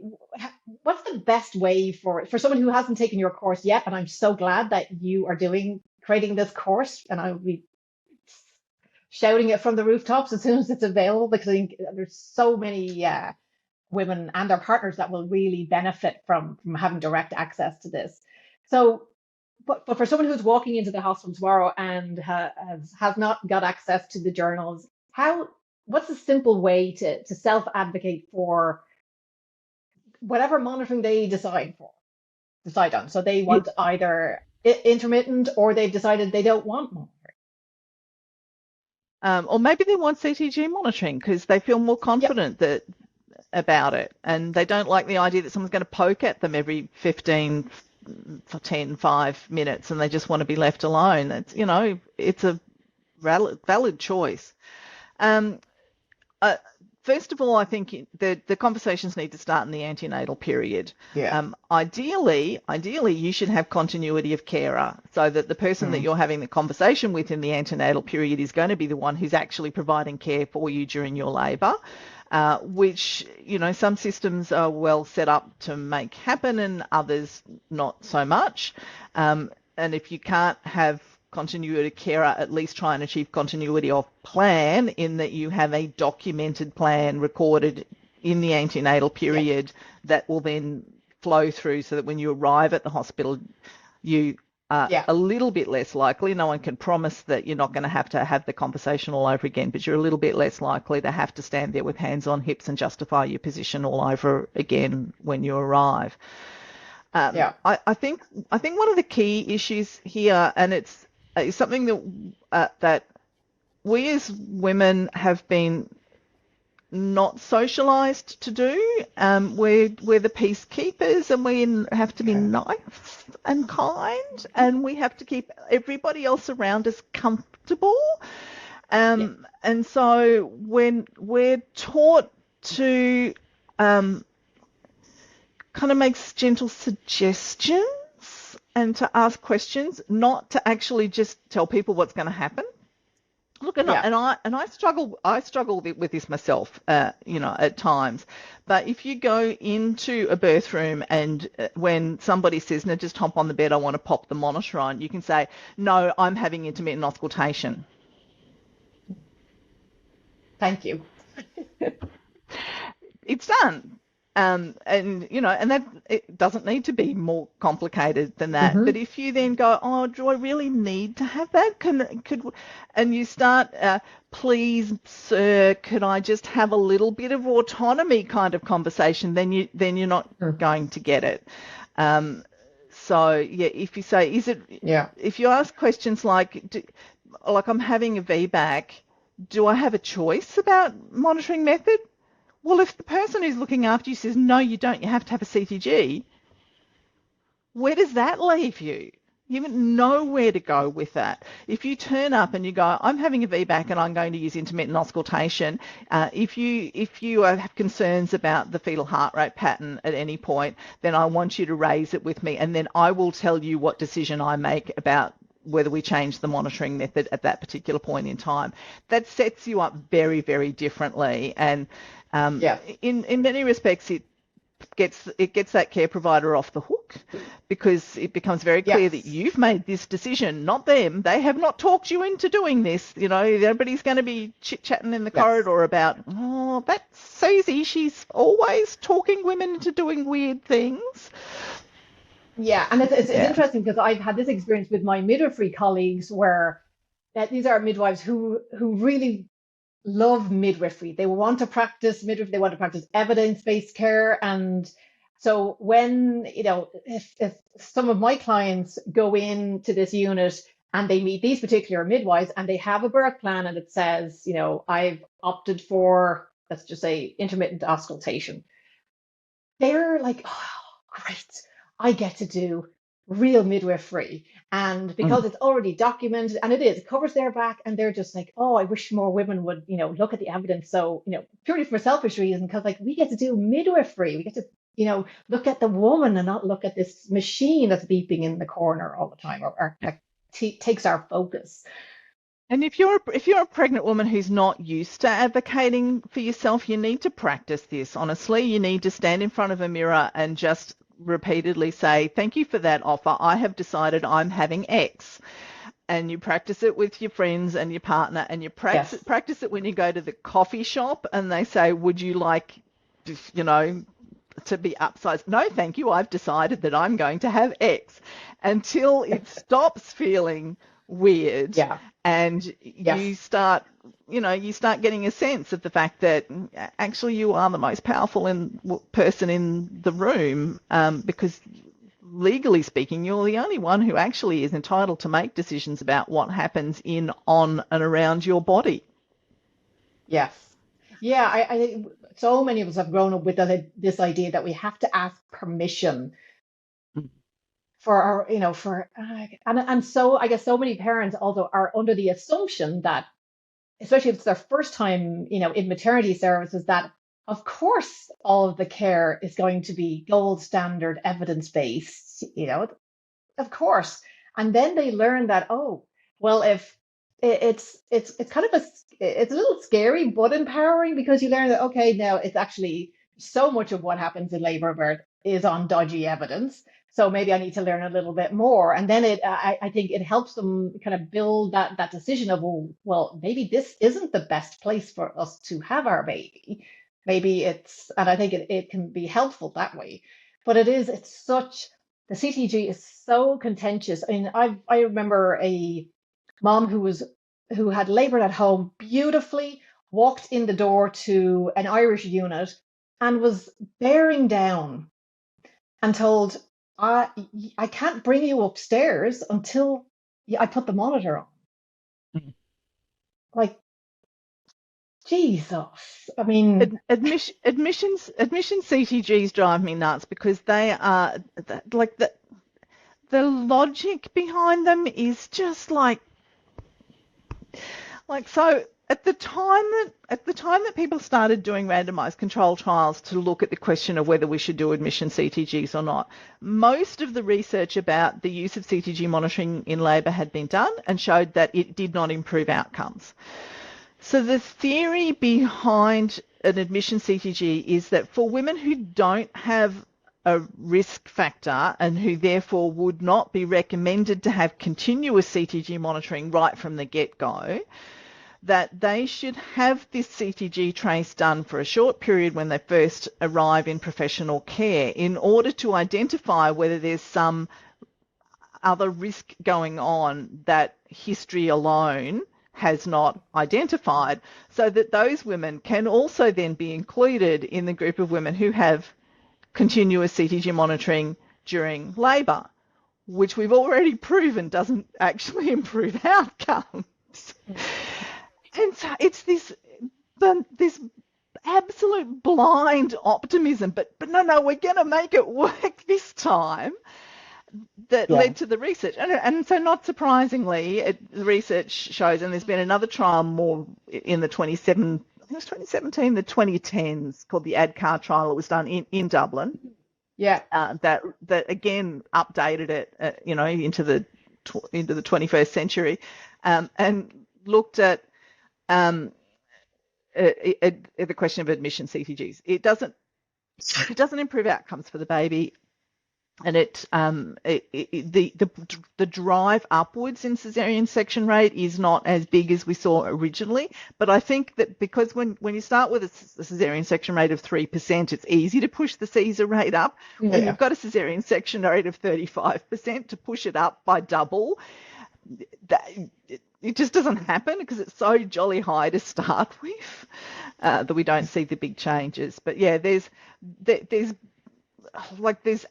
C: What's the best way for someone who hasn't taken your course yet? And I'm so glad that you are creating this course, and I will be shouting it from the rooftops as soon as it's available, because I think there's so many women and their partners that will really benefit from having direct access to this. So, but for someone who's walking into the hospital tomorrow and has not got access to the journals, what's a simple way to self-advocate for whatever monitoring they decide on? So they want either intermittent, or they've decided they don't want monitoring.
A: Or maybe they want CTG monitoring because they feel more confident about it, and they don't like the idea that someone's going to poke at them every 15, 10, 5 minutes, and they just want to be left alone. It's a valid choice. First of all, I think the conversations need to start in the antenatal period.
C: Yeah.
A: Ideally, you should have continuity of carer, so that the person that you're having the conversation with in the antenatal period is going to be the one who's actually providing care for you during your labour, which, some systems are well set up to make happen and others not so much. And if you can't have continuity of carer, at least try and achieve continuity of plan, in that you have a documented plan recorded in the antenatal period that will then flow through, so that when you arrive at the hospital, you are a little bit less likely. No one can promise that you're not going to have the conversation all over again, but you're a little bit less likely to have to stand there with hands on hips and justify your position all over again when you arrive. I think one of the key issues here, and it's something that we as women have been not socialized to do. We're the peacekeepers, and we have to be nice and kind, and we have to keep everybody else around us comfortable. And so when we're taught to kind of make gentle suggestions and to ask questions, not to actually just tell people what's going to happen. Look, and I struggle with this myself, at times. But if you go into a birth room and when somebody says, "No, just hop on the bed, I want to pop the monitor on," you can say, "No, I'm having intermittent auscultation."
C: Thank you.
A: It's done. And that it doesn't need to be more complicated than that. But if you then go, "Oh, do I really need to have that? And you start, "Please, sir, could I just have a little bit of autonomy?" kind of conversation, then you're not going to get it. If you say, if you ask questions like I'm having a VBAC, do I have a choice about monitoring method? Well, if the person who's looking after you says, "No, you don't, you have to have a CTG," where does that leave you? You have nowhere to go with that. If you turn up and you go, "I'm having a VBAC and I'm going to use intermittent auscultation," if you have concerns about the fetal heart rate pattern at any point, then I want you to raise it with me, and then I will tell you what decision I make about whether we change the monitoring method at that particular point in time. That sets you up very, very differently. And in many respects, it gets that care provider off the hook, because it becomes very clear that you've made this decision, not them. They have not talked you into doing this. Everybody's going to be chit-chatting in the corridor about, "Oh, that's Susie, she's always talking women into doing weird things."
C: Yeah, and it's interesting, because I've had this experience with my midwifery colleagues, where these are midwives who really love midwifery. They want to practice midwifery. They want to practice evidence-based care. And so when, if some of my clients go into this unit and they meet these particular midwives and they have a birth plan and it says, "I've opted for, let's just say, intermittent auscultation," they're like, "Oh, great. I get to do real midwifery." And because it's already documented, and it covers their back, and they're just like, "Oh, I wish more women would, look at the evidence." So, purely for selfish reason, because we get to do midwifery. We get to, look at the woman and not look at this machine that's beeping in the corner all the time, or takes our focus.
A: And if you're a pregnant woman who's not used to advocating for yourself, you need to practice this. Honestly, you need to stand in front of a mirror and just repeatedly say, "Thank you for that offer. I have decided I'm having X." And you practice it with your friends and your partner, and you
C: Yes.
A: practice it when you go to the coffee shop and they say, "Would you like, you know, to be upsized?" "No, thank you. I've decided that I'm going to have X," until it stops feeling weird,
C: Yeah.
A: and you
C: Yes.
A: start getting a sense of the fact that actually you are the most powerful person in the room, because legally speaking, you're the only one who actually is entitled to make decisions about what happens in, on, and around your body.
C: Yes. Yeah. I think so many of us have grown up with this idea that we have to ask permission for our, and so I guess so many parents also are under the assumption that, especially if it's their first time, in maternity services, that of course all of the care is going to be gold standard evidence based, of course. And then they learn that, oh, well, if it's kind of it's a little scary but empowering, because you learn that, okay, now it's actually so much of what happens in labor and birth is on dodgy evidence. So maybe I need to learn a little bit more. And then I think it helps them kind of build that decision of, oh, well, maybe this isn't the best place for us to have our baby. Maybe and I think it can be helpful that way. But the CTG is so contentious. I mean, I remember a mom who had labored at home beautifully, walked in the door to an Irish unit, and was bearing down and told, I I can't bring you upstairs until I put the monitor on.
A: Mm.
C: Like, Jesus. I mean,
A: Admissions CTGs drive me nuts, because they are like the logic behind them is just so. At the time that people started doing randomized control trials to look at the question of whether we should do admission CTGs or not, most of the research about the use of CTG monitoring in labour had been done and showed that it did not improve outcomes. So the theory behind an admission CTG is that for women who don't have a risk factor and who therefore would not be recommended to have continuous CTG monitoring right from the get-go, that they should have this CTG trace done for a short period when they first arrive in professional care, in order to identify whether there's some other risk going on that history alone has not identified, so that those women can also then be included in the group of women who have continuous CTG monitoring during labour, which we've already proven doesn't actually improve outcomes. And so it's this absolute blind optimism, but no, we're going to make it work this time, that
C: yeah.
A: led to the research. And so not surprisingly, the research shows, and there's been another trial more in the 2017, the 2010s, called the ADCAR trial. It was done in Dublin.
C: Yeah.
A: That again updated it, into the 21st century, and looked at the question of admission CTGs. It doesn't improve outcomes for the baby, and the drive upwards in caesarean section rate is not as big as we saw originally. But I think that because when you start with a caesarean section rate of 3%, it's easy to push the Caesar rate up.
C: Yeah.
A: When you've got a caesarean section rate of 35%, to push it up by double, it just doesn't happen, because it's so jolly high to start with, that we don't see the big changes. But yeah, there's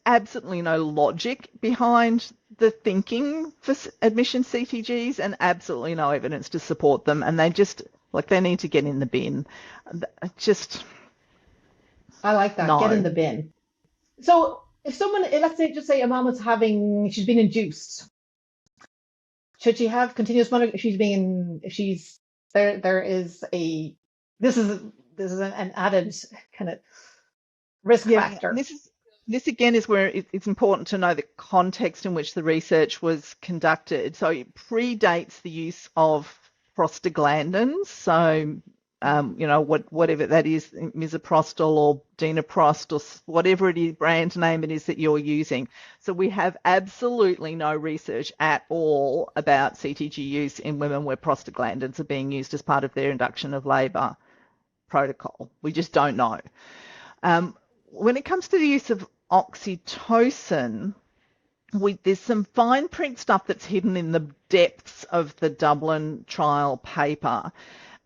A: absolutely no logic behind the thinking for admission CTGs, and absolutely no evidence to support them. And they need to get in the bin.
C: I like that.
A: No.
C: Get in the bin. So if someone, let's say, just say a mom she's been induced, should she have continuous monitoring? This is an added kind of risk factor.
A: And this again is where it's important to know the context in which the research was conducted. So it predates the use of prostaglandins. So, whatever that is, misoprostol or dinoprost or whatever it is, brand name it is that you're using. So we have absolutely no research at all about CTG use in women where prostaglandins are being used as part of their induction of labour protocol. We just don't know. When it comes to the use of oxytocin, there's some fine print stuff that's hidden in the depths of the Dublin trial paper.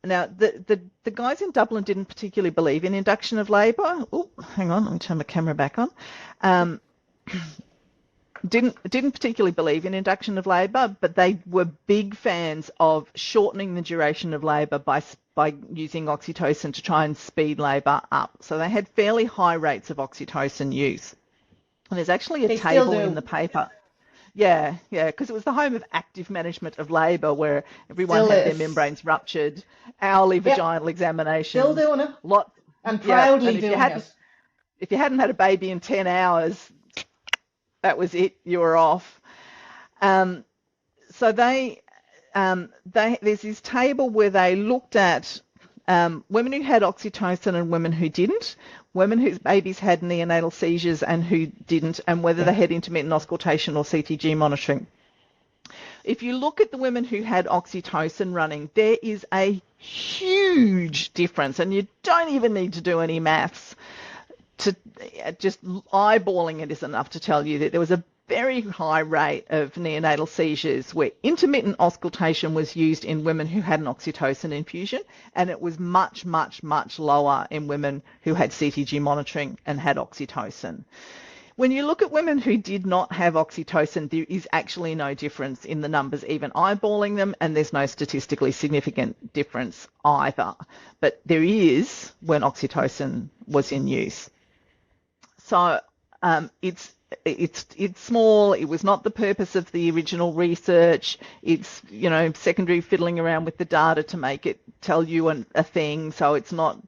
A: Now, the guys in Dublin didn't particularly believe in induction of labour. Oh, hang on, let me turn my camera back on. Didn't particularly believe in induction of labour, but they were big fans of shortening the duration of labour by using oxytocin to try and speed labour up. So they had fairly high rates of oxytocin use. And there's actually a table in the paper. Yeah, because it was the home of active management of labour, where everyone had their membranes ruptured, hourly vaginal examination.
C: Still doing it. And proudly doing it.
A: If you hadn't had a baby in 10 hours, that was it, you were off. So there's this table where they looked at women who had oxytocin and women who didn't, women whose babies had neonatal seizures and who didn't, and whether they had intermittent auscultation or CTG monitoring. If you look at the women who had oxytocin running, there is a huge difference, and you don't even need to do any maths. Just eyeballing it is enough to tell you that there was a very high rate of neonatal seizures where intermittent auscultation was used in women who had an oxytocin infusion, and it was much, much, much lower in women who had CTG monitoring and had oxytocin. When you look at women who did not have oxytocin, there is actually no difference in the numbers, even eyeballing them, and there's no statistically significant difference either. But there is when oxytocin was in use. So it's small. It was not the purpose of the original research. It's, secondary fiddling around with the data to make it tell you a thing. So it's not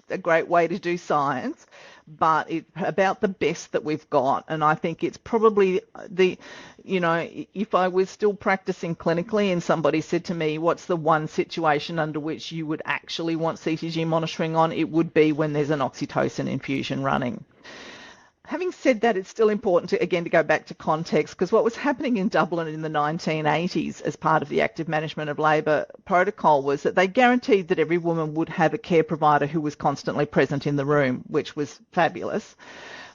A: a great way to do science, but it's about the best that we've got. And I think it's probably if I was still practicing clinically and somebody said to me, what's the one situation under which you would actually want CTG monitoring on, it would be when there's an oxytocin infusion running. Having said that, it's still important to go back to context, because what was happening in Dublin in the 1980s as part of the active management of labour protocol was that they guaranteed that every woman would have a care provider who was constantly present in the room, which was fabulous.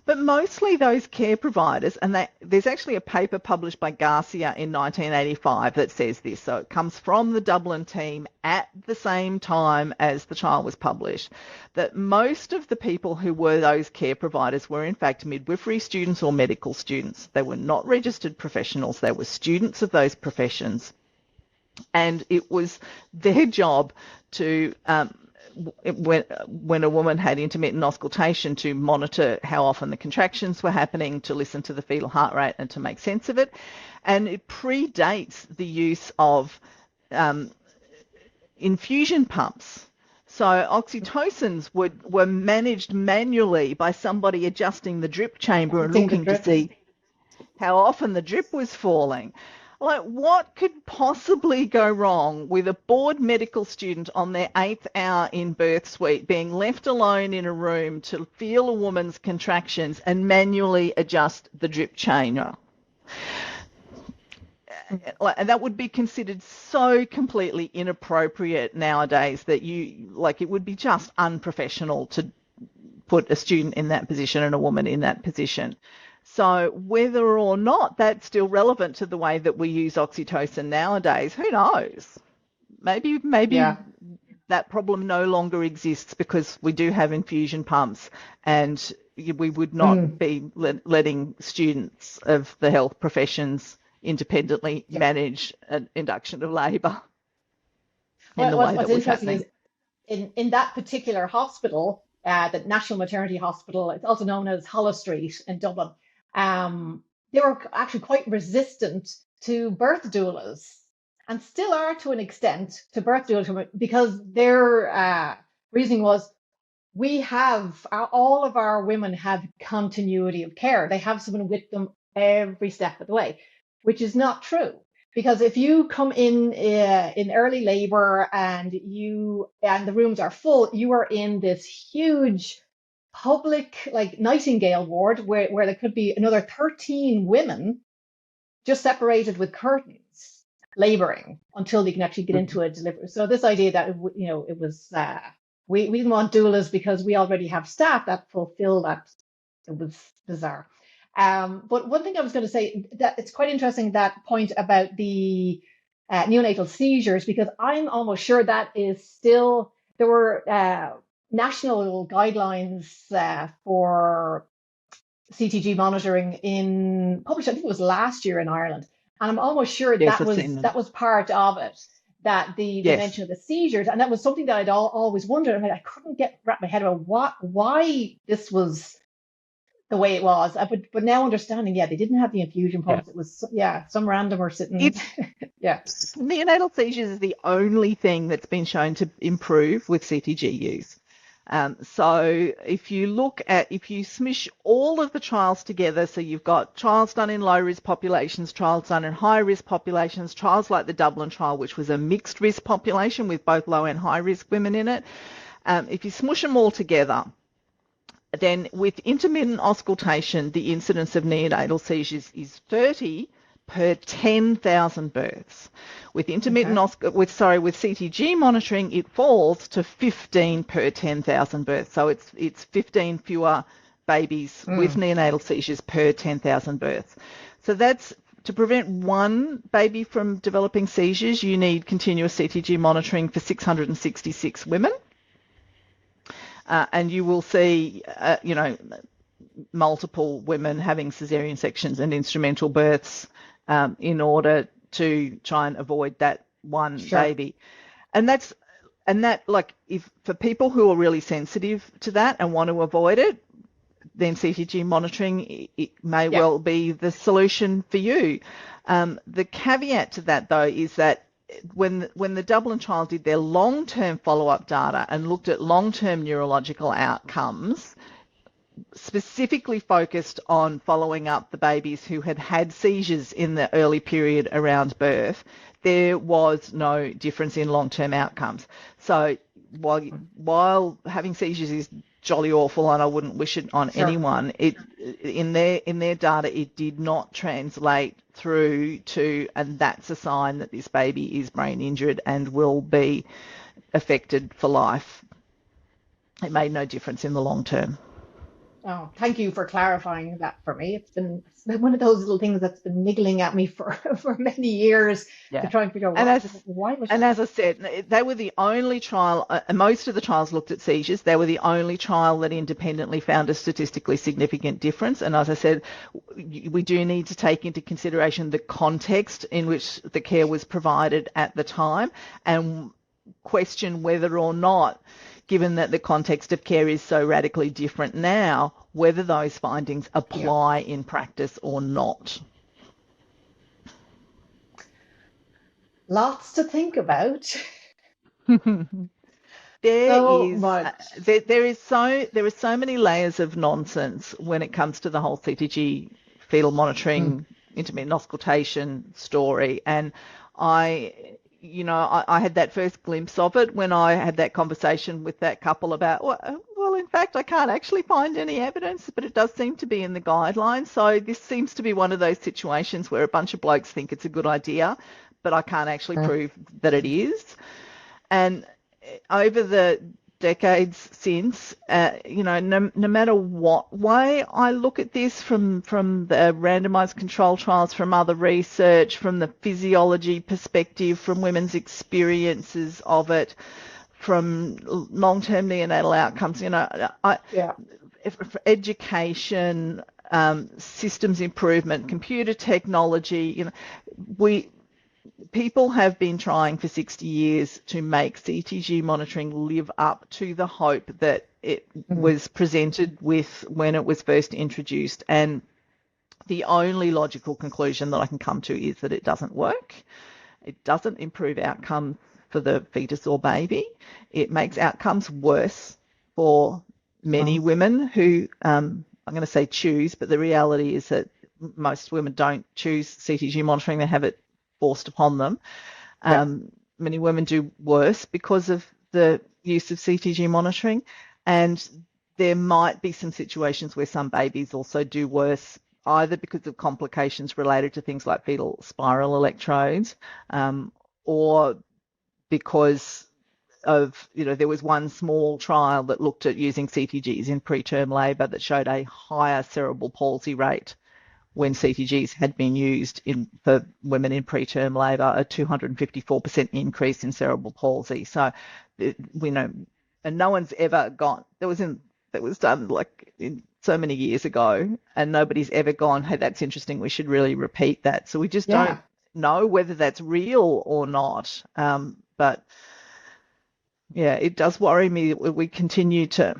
A: But mostly those care providers, and there's actually a paper published by Garcia in 1985 that says this, so it comes from the Dublin team at the same time as the trial was published, that most of the people who were those care providers were in fact midwifery students or medical students. They were not registered professionals, they were students of those professions. And it was their job to when a woman had intermittent auscultation, to monitor how often the contractions were happening, to listen to the fetal heart rate and to make sense of it. And it predates the use of infusion pumps. So oxytocins were managed manually by somebody adjusting the drip chamber and looking to see how often the drip was falling. Like, what could possibly go wrong with a bored medical student on their 8th hour in birth suite being left alone in a room to feel a woman's contractions and manually adjust the drip chamber? And that would be considered so completely inappropriate nowadays that it would be just unprofessional to put a student in that position and a woman in that position. So whether or not that's still relevant to the way that we use oxytocin nowadays, who knows? Maybe that problem no longer exists because we do have infusion pumps, and we would not be letting students of the health professions independently manage an induction of labour in the way that was happening.
C: Is in that particular hospital, the National Maternity Hospital, it's also known as Holles Street in Dublin, they were actually quite resistant to birth doulas, and still are to an extent, to birth doulas, because their reasoning was, all of our women have continuity of care. They have someone with them every step of the way, which is not true. Because if you come in early labor and the rooms are full, you are in this huge public like Nightingale ward where there could be another 13 women just separated with curtains, laboring until they can actually get into a delivery. So this idea that it was we didn't want doulas because we already have staff that fulfill that, it was bizarre. But one thing I was going to say, that it's quite interesting, that point about the neonatal seizures, because I'm almost sure that is still, there were national guidelines for CTG monitoring published, I think it was last year in Ireland. And I'm almost sure
A: Yes,
C: that was part of it, that the mention of the seizures. And that was something that I'd always wondered. I mean, I couldn't wrap my head around why this was the way it was. But now understanding, they didn't have the infusion pumps. It was, some randomer sitting.
A: Neonatal seizures is the only thing that's been shown to improve with CTG use. So if you smish all of the trials together, so you've got trials done in low-risk populations, trials done in high-risk populations, trials like the Dublin trial, which was a mixed-risk population with both low and high-risk women in it, if you smush them all together, then with intermittent auscultation, the incidence of neonatal seizures is 30 per 10,000 births. With with CTG monitoring, it falls to 15 per 10,000 births. So it's 15 fewer babies with neonatal seizures per 10,000 births. So that's, to prevent one baby from developing seizures, you need continuous CTG monitoring for 666 women. And you will see, multiple women having cesarean sections and instrumental births in order to try and avoid that one baby. And that, if for people who are really sensitive to that and want to avoid it, then CTG monitoring, it may well be the solution for you. The caveat to that, though, is that when the Dublin trial did their long-term follow-up data and looked at long-term neurological outcomes, specifically focused on following up the babies who had had seizures in the early period around birth, there was no difference in long-term outcomes. So while having seizures is jolly awful and I wouldn't wish it on anyone, in their data it did not translate through to, and that's a sign that this baby is brain injured and will be affected for life. It made no difference in the long term.
C: Oh, thank you for clarifying that for me. It's been one of those little things that's been niggling at me for many years to try and figure out why was.
A: And as I said, they were the only trial. Most of the trials looked at seizures. They were the only trial that independently found a statistically significant difference. And as I said, we do need to take into consideration the context in which the care was provided at the time and question whether or not, given that the context of care is so radically different now, whether those findings apply in practice or not.
C: Lots to think about.
A: There are so many layers of nonsense when it comes to the whole CTG fetal monitoring, intermittent auscultation story, and I had that first glimpse of it when I had that conversation with that couple about, well, in fact, I can't actually find any evidence, but it does seem to be in the guidelines. So this seems to be one of those situations where a bunch of blokes think it's a good idea, but I can't actually prove that it is. And over the decades since, no matter what way I look at this, from the randomized control trials, from other research, from the physiology perspective, from women's experiences of it, from long-term neonatal outcomes, education, systems improvement, computer technology, people have been trying for 60 years to make CTG monitoring live up to the hope that it was presented with when it was first introduced. And the only logical conclusion that I can come to is that it doesn't work. It doesn't improve outcomes for the fetus or baby. It makes outcomes worse for many women who, I'm going to say choose, but the reality is that most women don't choose CTG monitoring. They have it forced upon them. Many women do worse because of the use of CTG monitoring, and there might be some situations where some babies also do worse, either because of complications related to things like fetal spiral electrodes, or because of, there was one small trial that looked at using CTGs in preterm labour that showed a higher cerebral palsy rate when CTGs had been used for women in preterm labour, a 254% increase in cerebral palsy. So, we know, and no one's ever gone. That was done like so many years ago, and nobody's ever gone, hey, that's interesting, we should really repeat that. So we just don't know whether that's real or not. But yeah, it does worry me that we continue to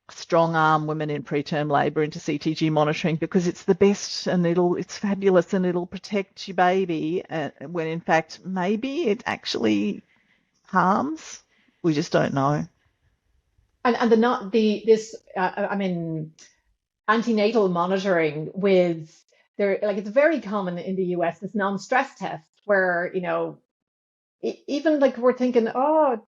A: strong arm women in preterm labour into CTG monitoring because it's the best and it's fabulous and it'll protect your baby, when in fact maybe it actually harms. We just don't know.
C: And antenatal monitoring it's very common in the US, this non-stress test where, even like we're thinking, oh,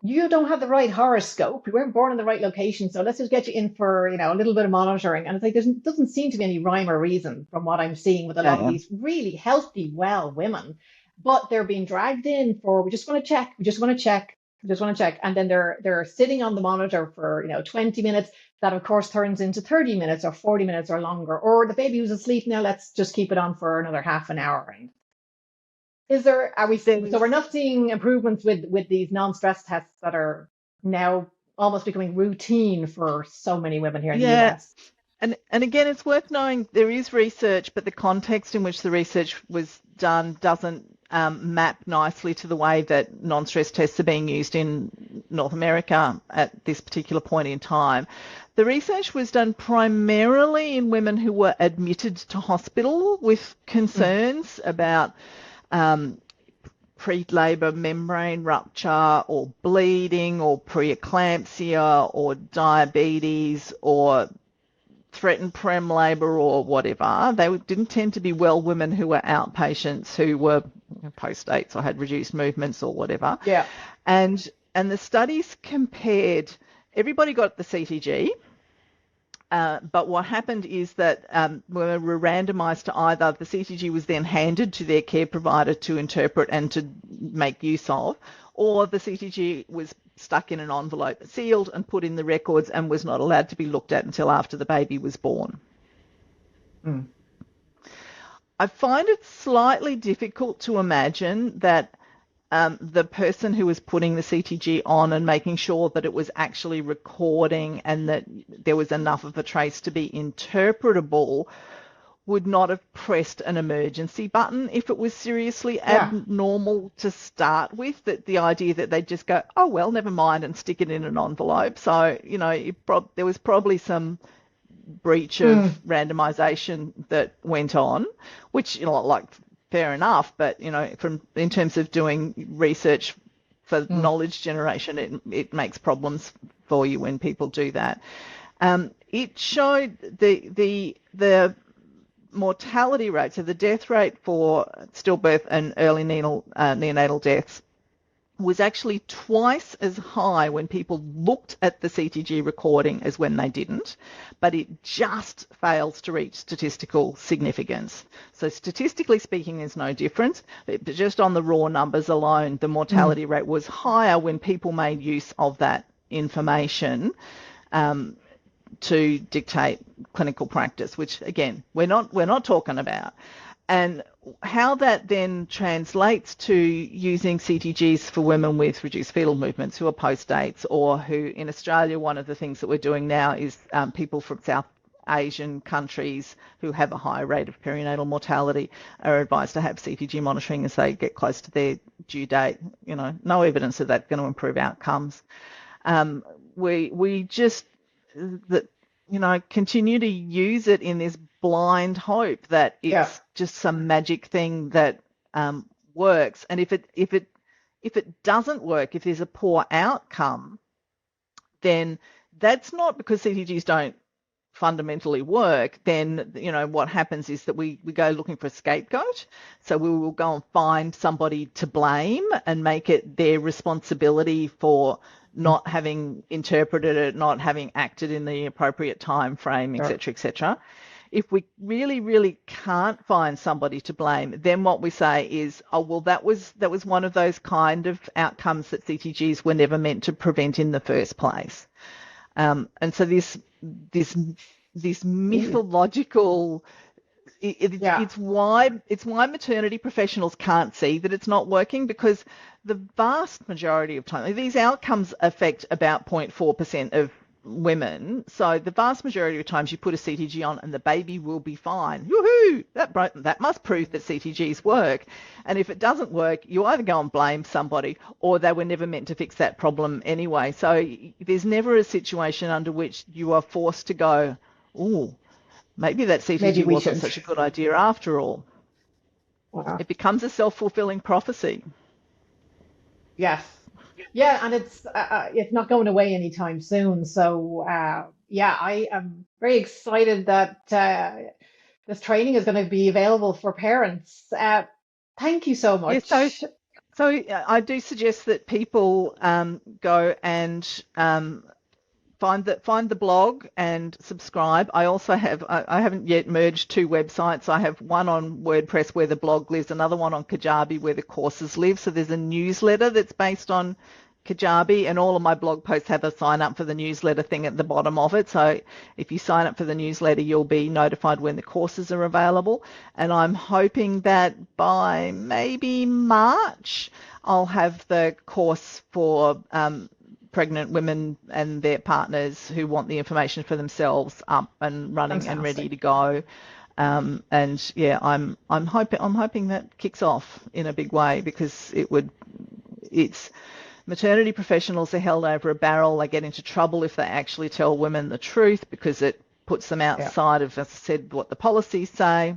C: you don't have the right horoscope. You weren't born in the right location. So let's just get you in for, a little bit of monitoring. And it's like, doesn't seem to be any rhyme or reason from what I'm seeing with a lot of these really healthy, well women, but they're being dragged in for, we just want to check. And then they're sitting on the monitor for, 20 minutes. That of course turns into 30 minutes or 40 minutes or longer, or the baby was asleep. Now let's just keep it on for another half an hour. So we're not seeing improvements with these non-stress tests that are now almost becoming routine for so many women here in the US.
A: And again, it's worth knowing there is research, but the context in which the research was done doesn't map nicely to the way that non-stress tests are being used in North America at this particular point in time. The research was done primarily in women who were admitted to hospital with concerns about pre-labour membrane rupture or bleeding or preeclampsia or diabetes or threatened prem labour or whatever. They didn't tend to be well women who were outpatients who were post-dates or had reduced movements or whatever.
C: Yeah.
A: And the studies compared, everybody got the CTG, but what happened is that women were randomised to either the CTG was then handed to their care provider to interpret and to make use of, or the CTG was stuck in an envelope, sealed and put in the records and was not allowed to be looked at until after the baby was born. I find it slightly difficult to imagine that the person who was putting the CTG on and making sure that it was actually recording and that there was enough of a trace to be interpretable would not have pressed an emergency button if it was seriously abnormal to start with. That the idea that they'd just go, oh, well, never mind, and stick it in an envelope. So, there was probably some breach of randomization that went on, which, fair enough, but in terms of doing research for knowledge generation, it makes problems for you when people do that. It showed the mortality rate, so the death rate for stillbirth and early neonatal deaths was actually twice as high when people looked at the CTG recording as when they didn't, but it just fails to reach statistical significance. So statistically speaking, there's no difference, but just on the raw numbers alone, the mortality rate was higher when people made use of that information to dictate clinical practice, which again, we're not talking about. And how that then translates to using CTGs for women with reduced fetal movements who are post-dates, or who in Australia, one of the things that we're doing now is people from South Asian countries who have a higher rate of perinatal mortality are advised to have CTG monitoring as they get close to their due date. No evidence of that going to improve outcomes. We just continue to use it in this blind hope that it's just some magic thing that works. And if it doesn't work, if there's a poor outcome, then that's not because CTGs don't fundamentally work, then what happens is that we go looking for a scapegoat. So we will go and find somebody to blame and make it their responsibility for not having interpreted it, not having acted in the appropriate time frame, etc., etc. If we really, really can't find somebody to blame, then what we say is, oh, well, that was one of those kind of outcomes that CTGs were never meant to prevent in the first place. And so this mythological, it's why maternity professionals can't see that it's not working, because the vast majority of time, these outcomes affect about 0.4% of women. So the vast majority of times you put a CTG on and the baby will be fine. Woohoo! That must prove that CTGs work. And if it doesn't work, you either go and blame somebody, or they were never meant to fix that problem anyway. So there's never a situation under which you are forced to go, oh, maybe that CTG wasn't such a good idea after all.
C: Wow.
A: It becomes a self-fulfilling prophecy.
C: Yes. Yeah, and it's not going away anytime soon. So I am very excited that this training is going to be available for parents. Thank you so much.
A: Yes, so I do suggest that people go and find the blog and subscribe. I also have, I haven't yet merged two websites. I have one on WordPress where the blog lives, another one on Kajabi where the courses live. So there's a newsletter that's based on Kajabi, and all of my blog posts have a sign up for the newsletter thing at the bottom of it. So if you sign up for the newsletter, you'll be notified when the courses are available. And I'm hoping that by maybe March, I'll have the course for pregnant women and their partners who want the information for themselves up and running. Fantastic. And ready to go. And yeah, I'm hoping that kicks off in a big way, because it's maternity professionals are held over a barrel. They get into trouble if they actually tell women the truth, because it puts them outside of, as I said, what the policies say.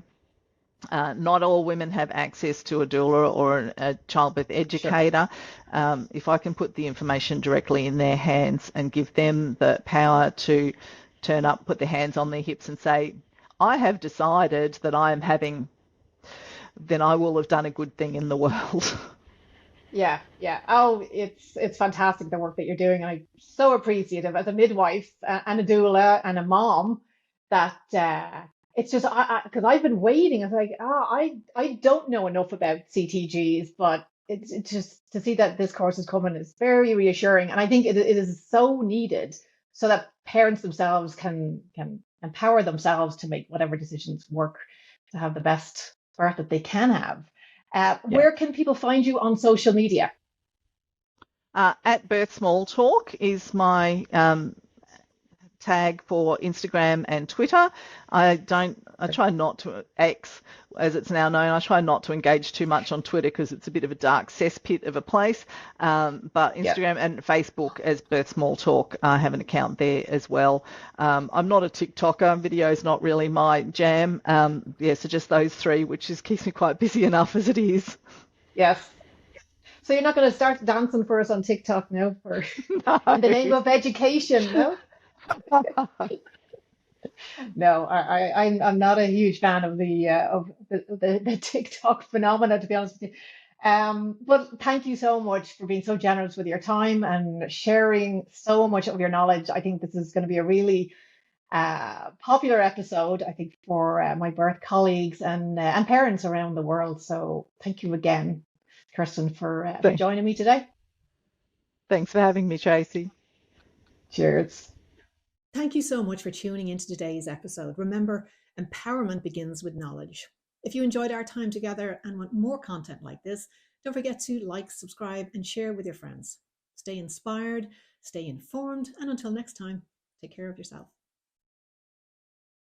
A: Not all women have access to a doula or a childbirth educator. Sure. If I can put the information directly in their hands and give them the power to turn up, put their hands on their hips and say, I have decided that I am having, then I will have done a good thing in the world.
C: Yeah. Oh, it's fantastic, the work that you're doing. And I'm so appreciative as a midwife and a doula and a mom that it's just, because I've been waiting. I was like, I don't know enough about CTGs, but it's just to see that this course is coming is very reassuring. And I think it is so needed so that parents themselves can empower themselves to make whatever decisions work to have the best birth that they can have. Where can people find you on social media?
A: At Birth Small Talk is my tag for Instagram and Twitter. I try not to, X as it's now known, I try not to engage too much on Twitter because it's a bit of a dark cesspit of a place. But Instagram and Facebook as Birth Small Talk, I have an account there as well. I'm not a TikToker. Video is not really my jam. So just those three, which just keeps me quite busy enough as it is.
C: Yes. So you're not going to start dancing for us on TikTok now in the name of education, no? No, I'm not a huge fan of the TikTok phenomena, to be honest with you. But thank you so much for being so generous with your time and sharing so much of your knowledge. I think this is going to be a really popular episode, I think, for my birth colleagues and parents around the world. So thank you again, Kirsten, for joining me today.
A: Thanks for having me, Tracy.
C: Cheers.
B: Thank you so much for tuning into today's episode. Remember, empowerment begins with knowledge. If you enjoyed our time together and want more content like this, don't forget to like, subscribe, and share with your friends. Stay inspired, stay informed, and until next time, take care of yourself.